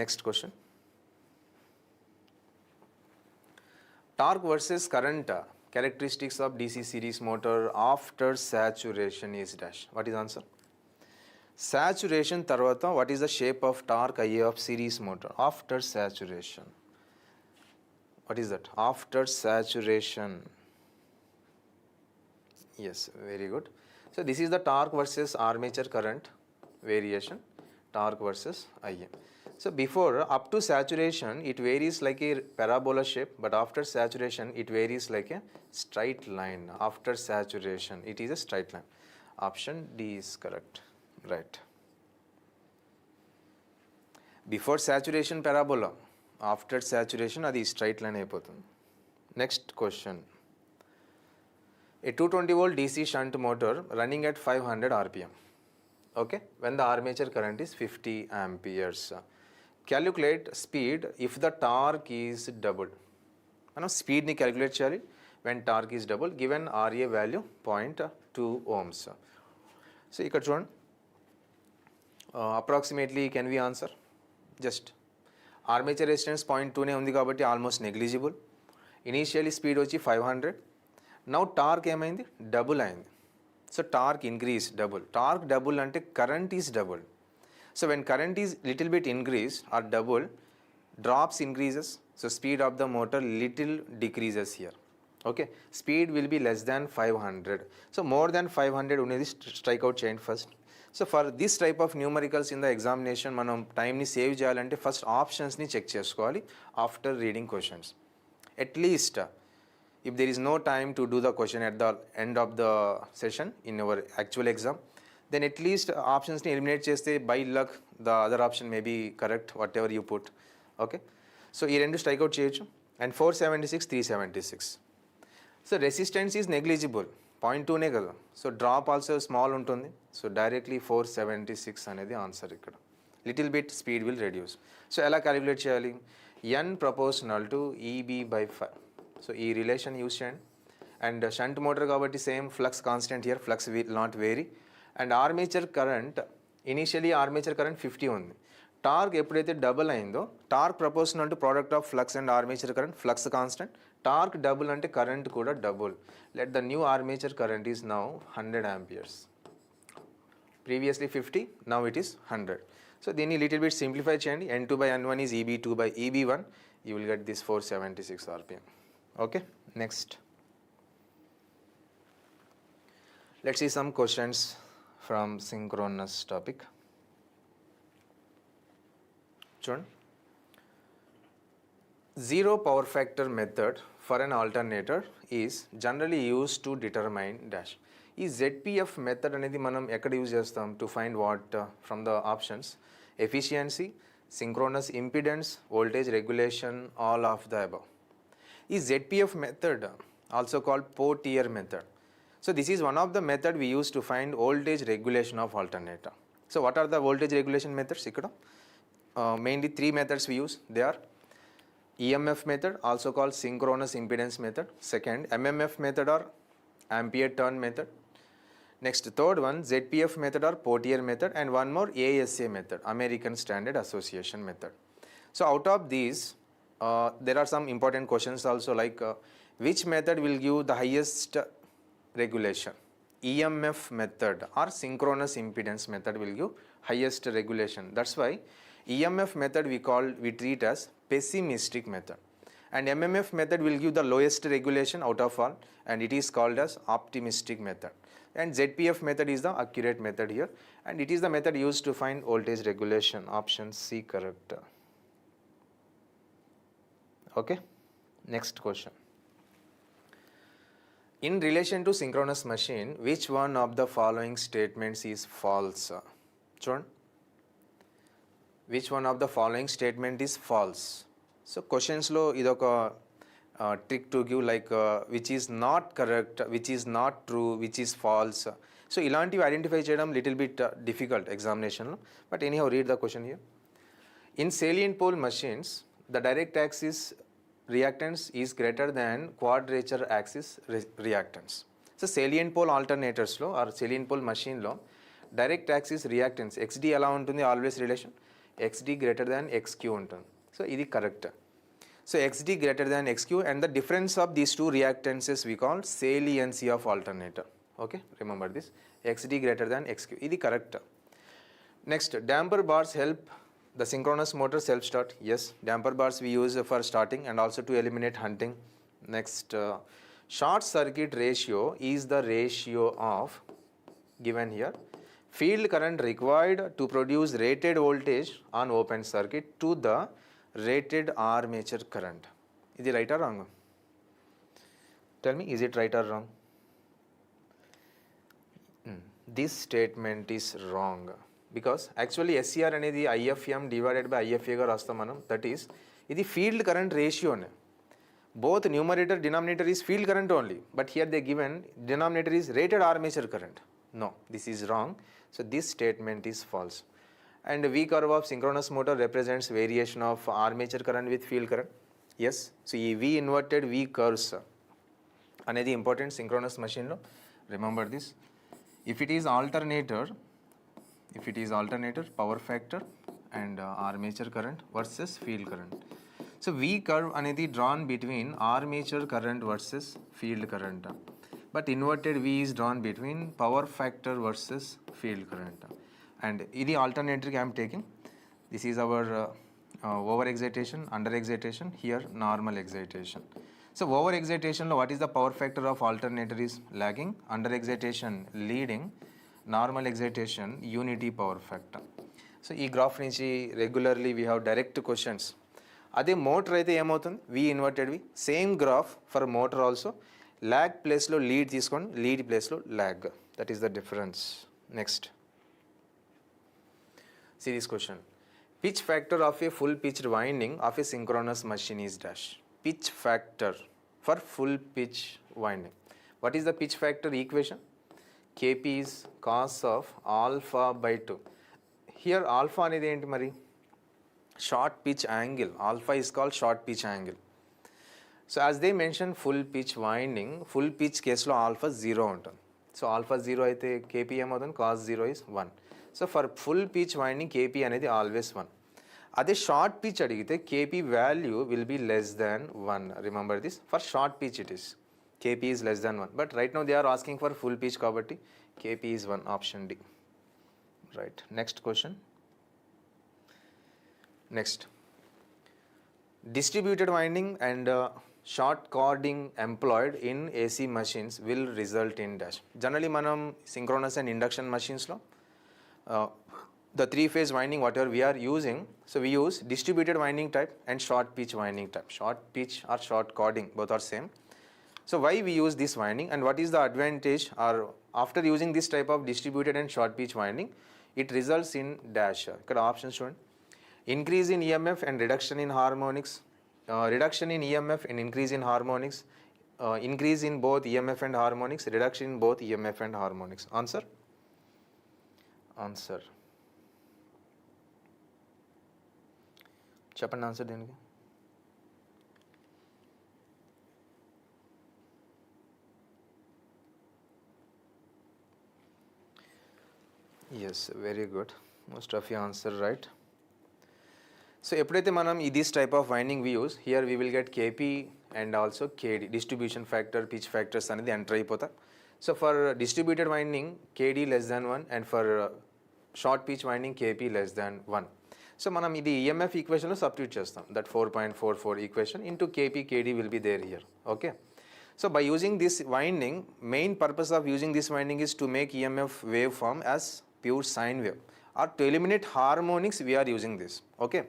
Next question. Torque versus current characteristics of DC series motor after saturation is dash. What is answer? Saturation tarvata what is the shape of torque IA of series motor after saturation? What is that? After saturation. Yes, very good. So this is the torque versus armature current variation, torque versus IA. So before, up to saturation, it varies like a parabola shape, but after saturation, it varies like a straight line. After saturation, it is a straight line. Option D is correct. Right. Before saturation, parabola. After saturation అది straight line అయిపోతుంది. Next question. A 220 volt DC shunt motor running at 500 rpm. Okay, when the armature current is 50 amperes. Calculate speed if the torque is doubled. మనం స్పీడ్ని calculate చేయాలి when torque is double. Given RA value 0.2 ohms. సో ఇక్కడ చూడండి, approximately can we answer? Just armature resistance 0.2 ఉంది కాబట్టి almost negligible. Initially speed వచ్చి 500. Now torque ఏమైంది? Double అయింది. So torque increase double. Torque double అంటే current is double. So when current is little bit increase or double, drops increases. So speed of the motor little decreases here. Okay, speed will be less than 500. So more than 500 ఉన్నది strike out చేయండి first. So for this type of numericals in the examination మనం టైంని save చేయాలంటే first ఆప్షన్స్ని check చేసుకోవాలి after reading questions. At least if there is no time to do the question at the end of the session in our actual exam, then at least options ni eliminate cheste by luck the other option may be correct whatever you put. Okay, so ee rendu strike out cheyochu. And 476 376, so resistance is negligible 0.2 ne kada, so drop also small untundi, so directly 476 anedi answer ikkada. Little bit speed will reduce. So ela calculate cheyali, n proportional to eb by 5. So ఈ relation use చేయండి. And shunt motor కాబట్టి same flux constant here, flux will not vary. And armature current initially armature current 50 ఉంది. Torque ఎప్పుడైతే double అయిందో torque proportional to product of flux and armature current, flux constant, torque double అంటే current కూడా double. Let the new armature current is now 100 amperes. Previously 50, now it is 100. So దీన్ని little bit simplify చేయండి. N2 by N1 is EB2 by EB1. You will get this 476 RPM. Okay, next let's see some questions from synchronous topic. Chudandi, zero power factor method for an alternator is generally used to determine dash. ఈ ZPF method అనేది మనం ఎక్కడ use చేస్తాం to find what from the options? Efficiency, synchronous impedance, voltage regulation, all of the above. Is ZPF method also called Portier method. So this is one of the method we use to find voltage regulation of alternator. So what are the voltage regulation methods? Ikkada mainly 3 methods we use. They are EMF method, also called synchronous impedance method. Second, MMF method or ampere turn method. Next, third one, ZPF method or Portier method, and one more ASA method, American Standard Association method. So out of these there are some important questions also, like which method will give the highest regulation? EMF method or synchronous impedance method will give highest regulation. That's why EMF method we treat as pessimistic method, and MMF method will give the lowest regulation out of all, and it is called as optimistic method. And ZPF method is the accurate method here, and it is the method used to find voltage regulation. Option C correct. Okay, next question. In relation to synchronous machine, which one of the following statements is false? Chudandi, which one of the following statement is false? So questions lo idoka trick to give, like which is not correct, which is not true, which is false. So ilantivi identify cheyadam little bit difficult examination lo, but anyhow read the question here. In salient pole machines, the direct axis reactance is greater than quadrature axis reactance. So salient pole alternators lo or salient pole machine lo direct axis reactance XD ఎలా ఉంటుంది? Always relation XD greater than XQ ఉంటుంది. So ఇది correct. So XD greater than XQ, and the difference of these two reactances we call saliency of alternator. Okay, remember this, XD greater than XQ. ఇది correct. Next, damper bars help the synchronous motor self-start. Yes, damper bars we use for starting and also to eliminate hunting. Next, short circuit ratio is the ratio of, given here, field current required to produce rated voltage on open circuit to the rated armature current. Is it right or wrong? Tell me, is it right or wrong? This statement is wrong. Because actually SCR అనేది IFM divided by IFA గా రాస్తాం మనం. That is ఇది field current రేషియోనే. Both numerator denominator is field current only, but here they given denominator is rated armature current. No, this is wrong. So this statement is false. And V curve of synchronous motor represents variation of armature current with field current. Yes, so ఈ V inverted V curves అనేది important synchronous మెషిన్లో. Remember this. If it is alternator, power factor and armature current versus field current. So V curve అనేది drawn between armature current versus field current, but inverted V is drawn between power factor versus field current. And ఇది alternator I am taking. This is our over excitation, under excitation, here normal excitation. So over excitation, what is the power factor of alternator is lagging, under excitation leading, normal excitation unity power factor. So ఈ graph నుంచి regularly we have direct questions. అదే motor అయితే ఏమవుతుంది, V inverted V, same graph for motor also, lag ప్లేస్లో lead తీసుకోండి, lead ప్లేస్లో lag, that is the difference. Next see this question. Pitch factor of a full pitched winding of a synchronous machine is dash. Pitch factor for full pitch winding. What is the pitch factor equation? Kp is cos of alpha by 2. Here alpha అనేది ఏంటి మరి, short pitch angle. Alpha is called short pitch angle. So as they mention full pitch winding, full pitch కేసులో alpha 0 ఉంటుంది. So alpha 0 అయితే Kp ఏమవుతుంది, cos 0 is 1. So for full pitch winding KP అనేది always 1. అదే short pitch అడిగితే KP value will be less than 1. Remember this, for short pitch it is KP is less than 1. But right now they are asking for full pitch కాబట్టి KP is 1, option D. Right, next question. Next, distributed winding and short cording employed in AC machines will result in dash. Generally మనం synchronous and induction machines లో the three-phase winding whatever we are using, so we use distributed winding type and short pitch winding type. Short pitch or short cording, both are same. So why we use this winding and what is the advantage, or after using this type of distributed and short pitch winding, it results in dash. Ikkada options చూడండి, increase in EMF and reduction in harmonics, reduction in EMF and increase in harmonics, increase in both EMF and harmonics, reduction in both EMF and harmonics. Answer? Answer. చెప్పండి answer దీనికి. Yes, very good, most of you answer right. So ఎప్పుడైతే మనం ఈ this type of winding we use, here we will get KP and also KD, distribution factor, pitch factors అనేది enter అయిపోతాయి. So for distributed winding KD less than 1 and for short pitch winding KP less than 1. So మనం ఇది EMF ఈక్వేషన్లో substitute చేస్తాం, that 4.44 equation into KP KD will be there here. Okay, so by using this winding, main purpose of using this winding is to make EMF wave form as pure sine wave, or to eliminate harmonics we are using this. Okay,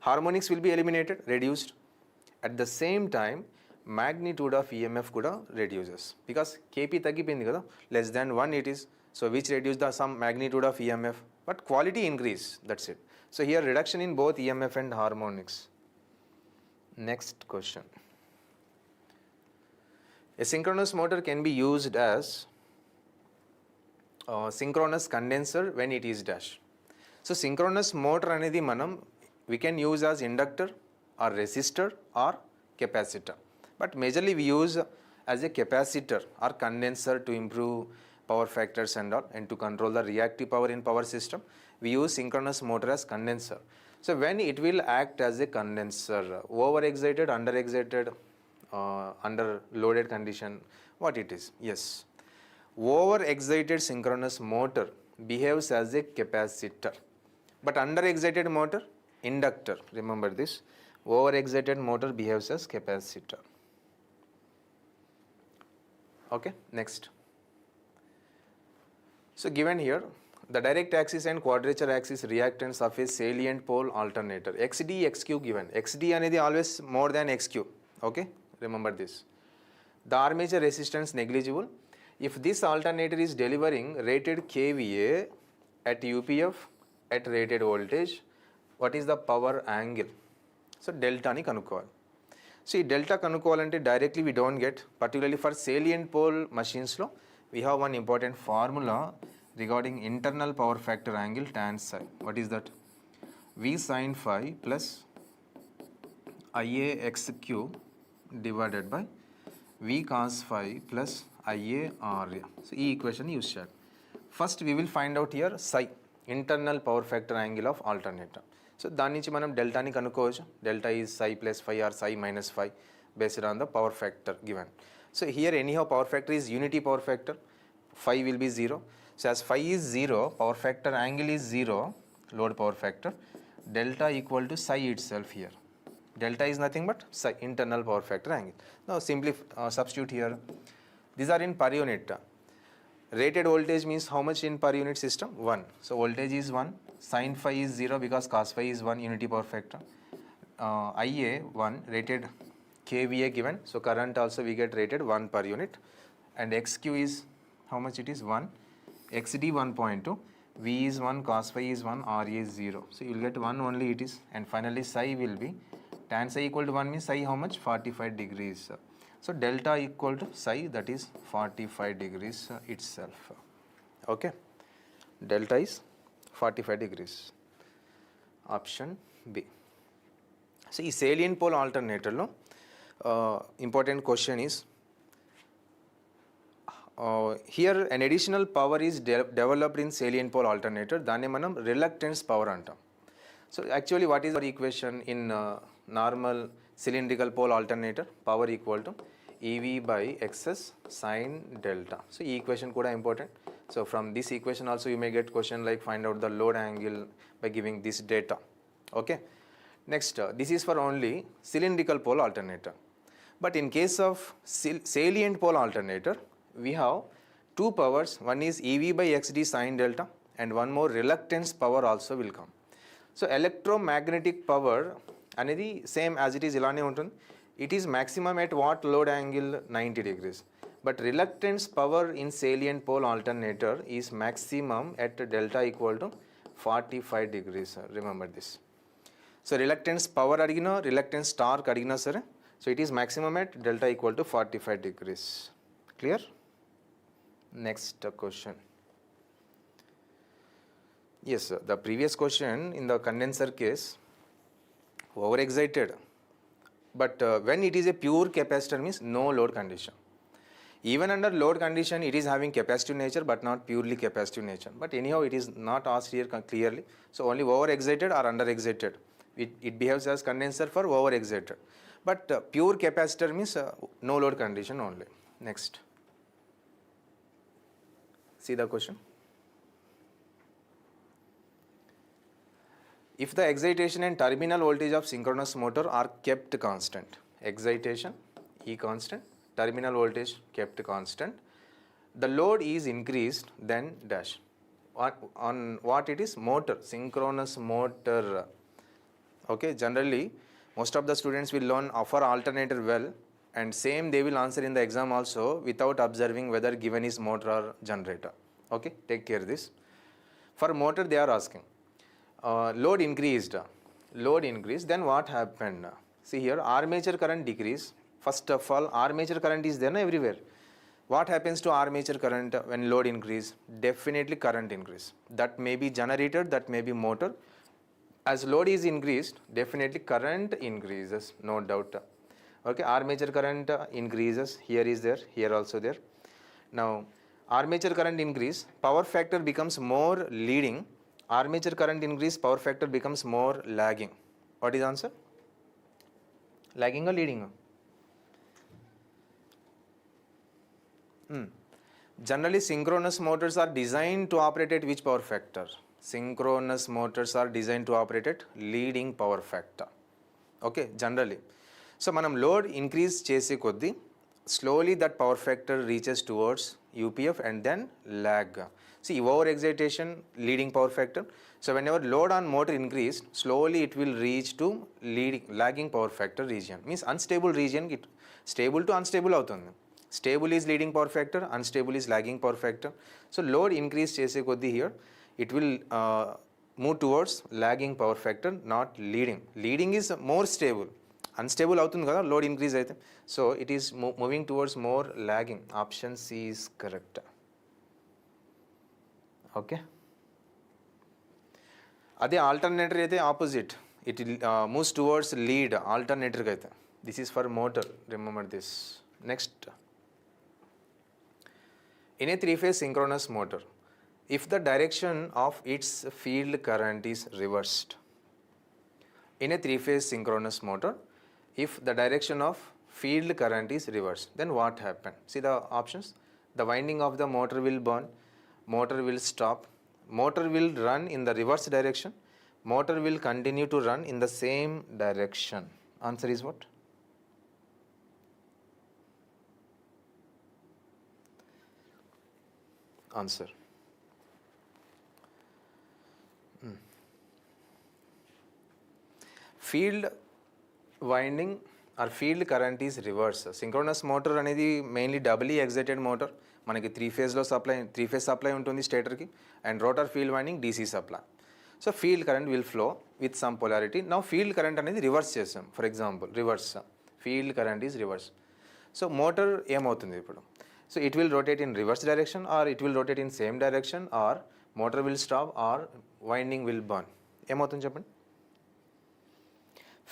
harmonics will be eliminated, reduced. At the same time magnitude of EMF kuda reduces because KP తగ్గిపోయింది కదా, less than 1 it is, so which reduce the some magnitude of EMF, but quality increase, that's it. So here reduction in both EMF and harmonics. Next question. A synchronous motor can be used as synchronous condenser when it is dash. So synchronous motor అనేది మనం we can use as inductor or resistor or capacitor, but majorly we use as a capacitor or condenser to improve power factors and all, and to control the reactive power in power system we use synchronous motor as condenser. So when it will act as a condenser, over excited, under excited, under loaded condition, what it is? Yes, over excited synchronous motor behaves as a capacitor, but under excited motor inductor. Remember this, over excited motor behaves as capacitor. Okay, next. So given here the direct axis and quadrature axis reactance of a salient pole alternator, XD XQ given. XD అనేది always more than XQ. Okay, remember this. The armature resistance negligible. If this alternator is delivering rated kVA at UPF at rated voltage, what is the power angle? So delta ni kanukoవాలి. So ఈ delta kanukovalante directly we don't get, particularly for salient pole machines lo we have one important formula regarding internal power factor angle tan psi. What is that? V sin phi plus IA XQ divided by V cos phi plus IA RA. So ఈ equation use చేయాలి. First we will find out here psi, internal power factor angle of alternator. So దాని నుంచి మనం డెల్టాని కనుక్కోవచ్చు. Delta is psi plus phi or psi minus phi based on the power factor given. So here anyhow power factor is unity power factor, phi will be 0. So as phi is 0, power factor angle is 0, load power factor, delta equal to psi itself here. Delta is nothing but psi, internal power factor angle. Now simply substitute here. These are in per unit. Rated voltage means how much in per unit system? 1. So voltage is 1, sin phi is 0 because cos phi is 1 unity power factor. IA 1, rated kVA given, so current also we get rated 1 per unit, and XQ is how much it is? 1, XD 1.2, V is 1, cos phi is 1, RA is 0. So you will get 1 only it is, and finally psi will be tan psi equal to 1 means psi how much? 45 degrees. So delta equal to psi, that is 45 degrees itself. Okay, delta is 45 degrees. Option B. So, this salient pole alternator, important question is, here an additional power is developed in salient pole alternator, danni manam reluctance power antam. So, actually what is our equation in normal cylindrical pole alternator? Power equal to EV by XS sin delta. So, this equation kuda important. So, from this equation also you may get question like find out the load angle by giving this data. Okay. Next, this is for only cylindrical pole alternator. But in case of salient pole alternator, we have two powers. One is EV by XD sin delta, and one more reluctance power also will come. So, electromagnetic power anedi same as it is ilane untundi. It is maximum at what load angle? 90 degrees. But reluctance power in salient pole alternator is maximum at delta equal to 45 degrees. Remember this. So reluctance power adigina, reluctance torque adigina sir. So it is maximum at delta equal to 45 degrees. Clear? Next question. Yes, sir. The previous question in the condenser case, overexcited. But when it is a pure capacitor means no load condition. Even under load condition it is having capacitive nature but not purely capacitive nature. But anyhow it is not asked here clearly. So only overexcited or underexcited. It behaves as condenser for overexcited. But pure capacitor means no load condition only. Next. See the question. If the excitation and terminal voltage of synchronous motor are kept constant, excitation E constant, terminal voltage kept constant, the load is increased, then dash. On what it is? Motor, synchronous motor. Okay, generally most of the students will learn for alternator well, and same they will answer in the exam also without observing whether given is motor or generator. Okay, take care of this. For motor they are asking. Load increased, then what happened? See here, armature current decrease. First of all, armature current is there everywhere. What happens to armature current when load increase? Definitely current increase. That may be generator, that may be motor. As load is increased, definitely current increases, no doubt. Okay, armature current increases, here is there, here also there. Now, armature current increase, power factor becomes more leading. Armature current increase, power factor becomes more lagging. What is answer? Lagging or leading? Generally, synchronous motors are designed to operate at which power factor? Synchronous motors are designed to operate at leading power factor. Okay, generally. So, manam load increase chese koddi, slowly that power factor reaches towards UPF and then lag. See, over excitation, leading power factor. So whenever load on motor increased, slowly it will reach to lagging power factor region. Means unstable region, it stable to unstable avutundi. Stable is leading power factor, unstable is lagging power factor. So load increase chese koddi here, it will move towards lagging power factor, not leading. Leading is more stable. Unstable avutundi kada load increase aithe. So it is moving towards more lagging. Option C is correct. Okay. Ade alternator aithe opposite. It moves towards lead. Alternator aithe. This is for motor. Remember this. Next. In a three-phase synchronous motor, if the direction of its field current is reversed. In a three-phase synchronous motor, if the direction of field current is reversed, then what happens? See the options. The winding of the motor will burn. Motor will stop, motor will run in the reverse direction, motor will continue to run in the same direction. Answer is what? answer. Field winding or field current is reverse. Synchronous motor అనేది mainly doubly excited motor. మనకి three phase supply ఉంటుంది స్టేటర్కి, and rotor field winding DC supply. So field current will flow with some polarity. నా field current అనేది reverse చేసాం. For example reverse, field current is reverse. So motor ఏమవుతుంది ఇప్పుడు? So it will rotate in reverse direction, or it will rotate in same direction, or motor will stop, or winding will burn. ఏమవుతుంది చెప్పండి?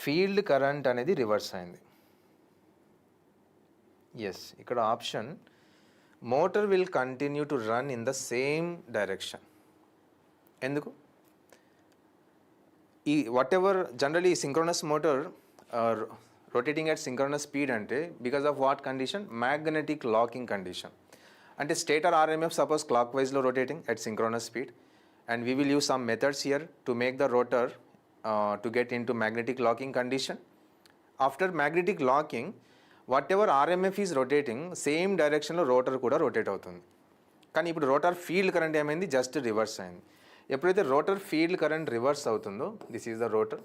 Field current అనేది reverse అయింది. Yes, ఇక్కడ option motor will continue to run in the same direction. ఎందుకు? ఈ whatever generally synchronous motor rotating at synchronous speed అంటే because of what condition? Magnetic locking condition. అంటే stator RMF suppose clock వైజ్లో rotating at synchronous speed, and we will use some methods here to make the rotor to get into magnetic locking condition. After magnetic locking, whatever RMF is rotating, same direction లో rotor కూడా rotate అవుతుంది. కానీ ఇప్పుడు rotor field current ఏమైంది? Just reverse అయింది. ఎప్పుడైతే rotor field current reverse అవుతుందో, this is the rotor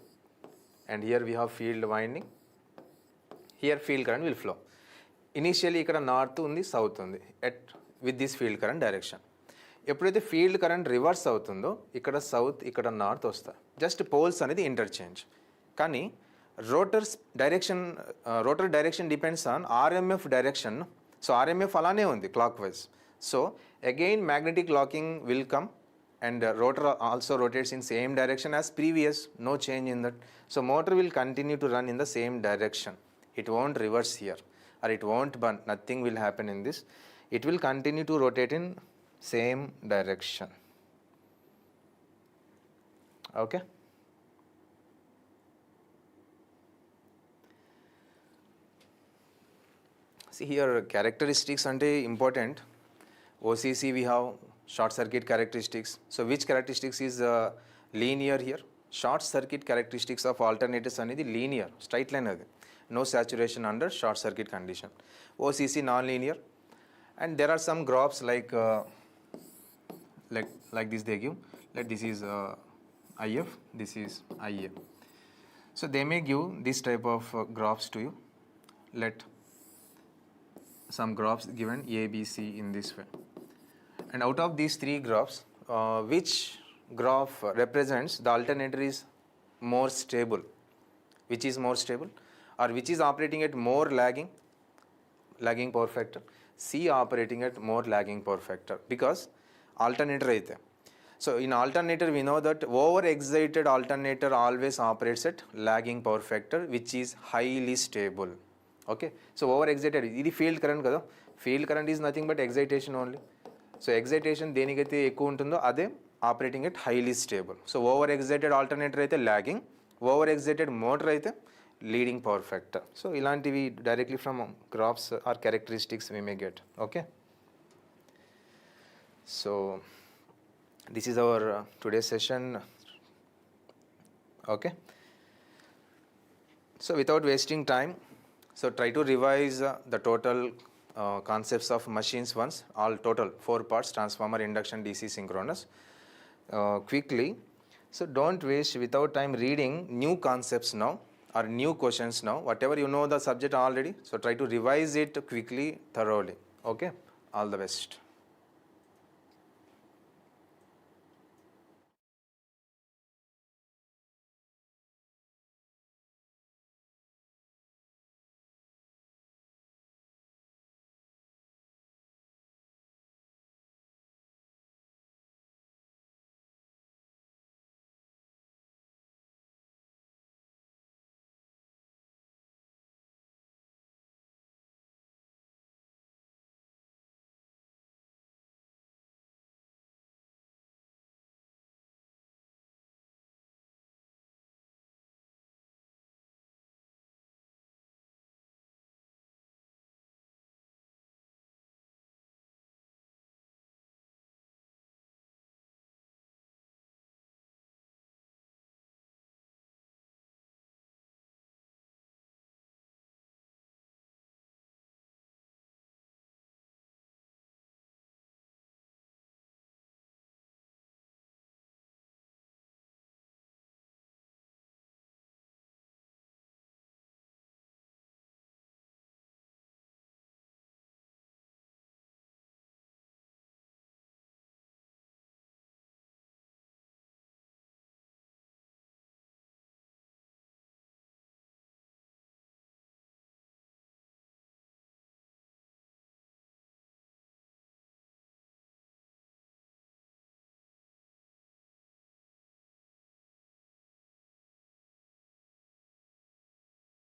and here we have field winding, here field current will flow. Initially ఇక్కడ నార్త్ ఉంది, సౌత్ ఉంది at with this field current direction. ఎప్పుడైతే field current reverse అవుతుందో ఇక్కడ south, ఇక్కడ north వస్తాయి. Just poles అనేది interchange. కానీ rotor direction depends on ఆర్ఎంఎఫ్ direction. So RMF అలానే ఉంది clockwise. So again magnetic locking will come and rotor also rotates in same direction as previous, no change in that. So motor will continue to run in the same direction. It won't reverse here or it won't burn. Nothing will happen in this. It will continue to rotate in same direction. Okay. See here characteristics ante important. OCC we have short circuit characteristics. So which characteristics is linear here? Short circuit characteristics of alternators అనేది linear, straight line అది. No saturation under short circuit condition. OCC non-linear, and there are some graphs like this they give. Like this is IF, this is IA. So they may give this type of graphs to you. Let some graphs given A, B, C in this way. And out of these three graphs, which graph represents the alternator is more stable? Which is more stable? Or which is operating at more lagging power factor? C operating at more lagging power factor, because alternator aithe. So in alternator we know that over-excited alternator always operates at lagging power factor, which is highly stable. Okay, so over-excited, ఇది field current కదా. Field current is nothing but excitation only. So excitation దేనికైతే ఎక్కువ ఉంటుందో అదే operating at highly stable. So over-excited alternator అయితే lagging, over-excited motor అయితే leading power factor. So ilantivi directly from graphs or characteristics we may get. Okay, so this is our today's session. Okay, so without wasting time, so try to revise the total concepts of machines once, all total 4 parts: transformer, induction, DC, synchronous, quickly. So don't waste without time reading new concepts now or new questions now. Whatever you know the subject already, so try to revise it quickly, thoroughly. Okay, all the best.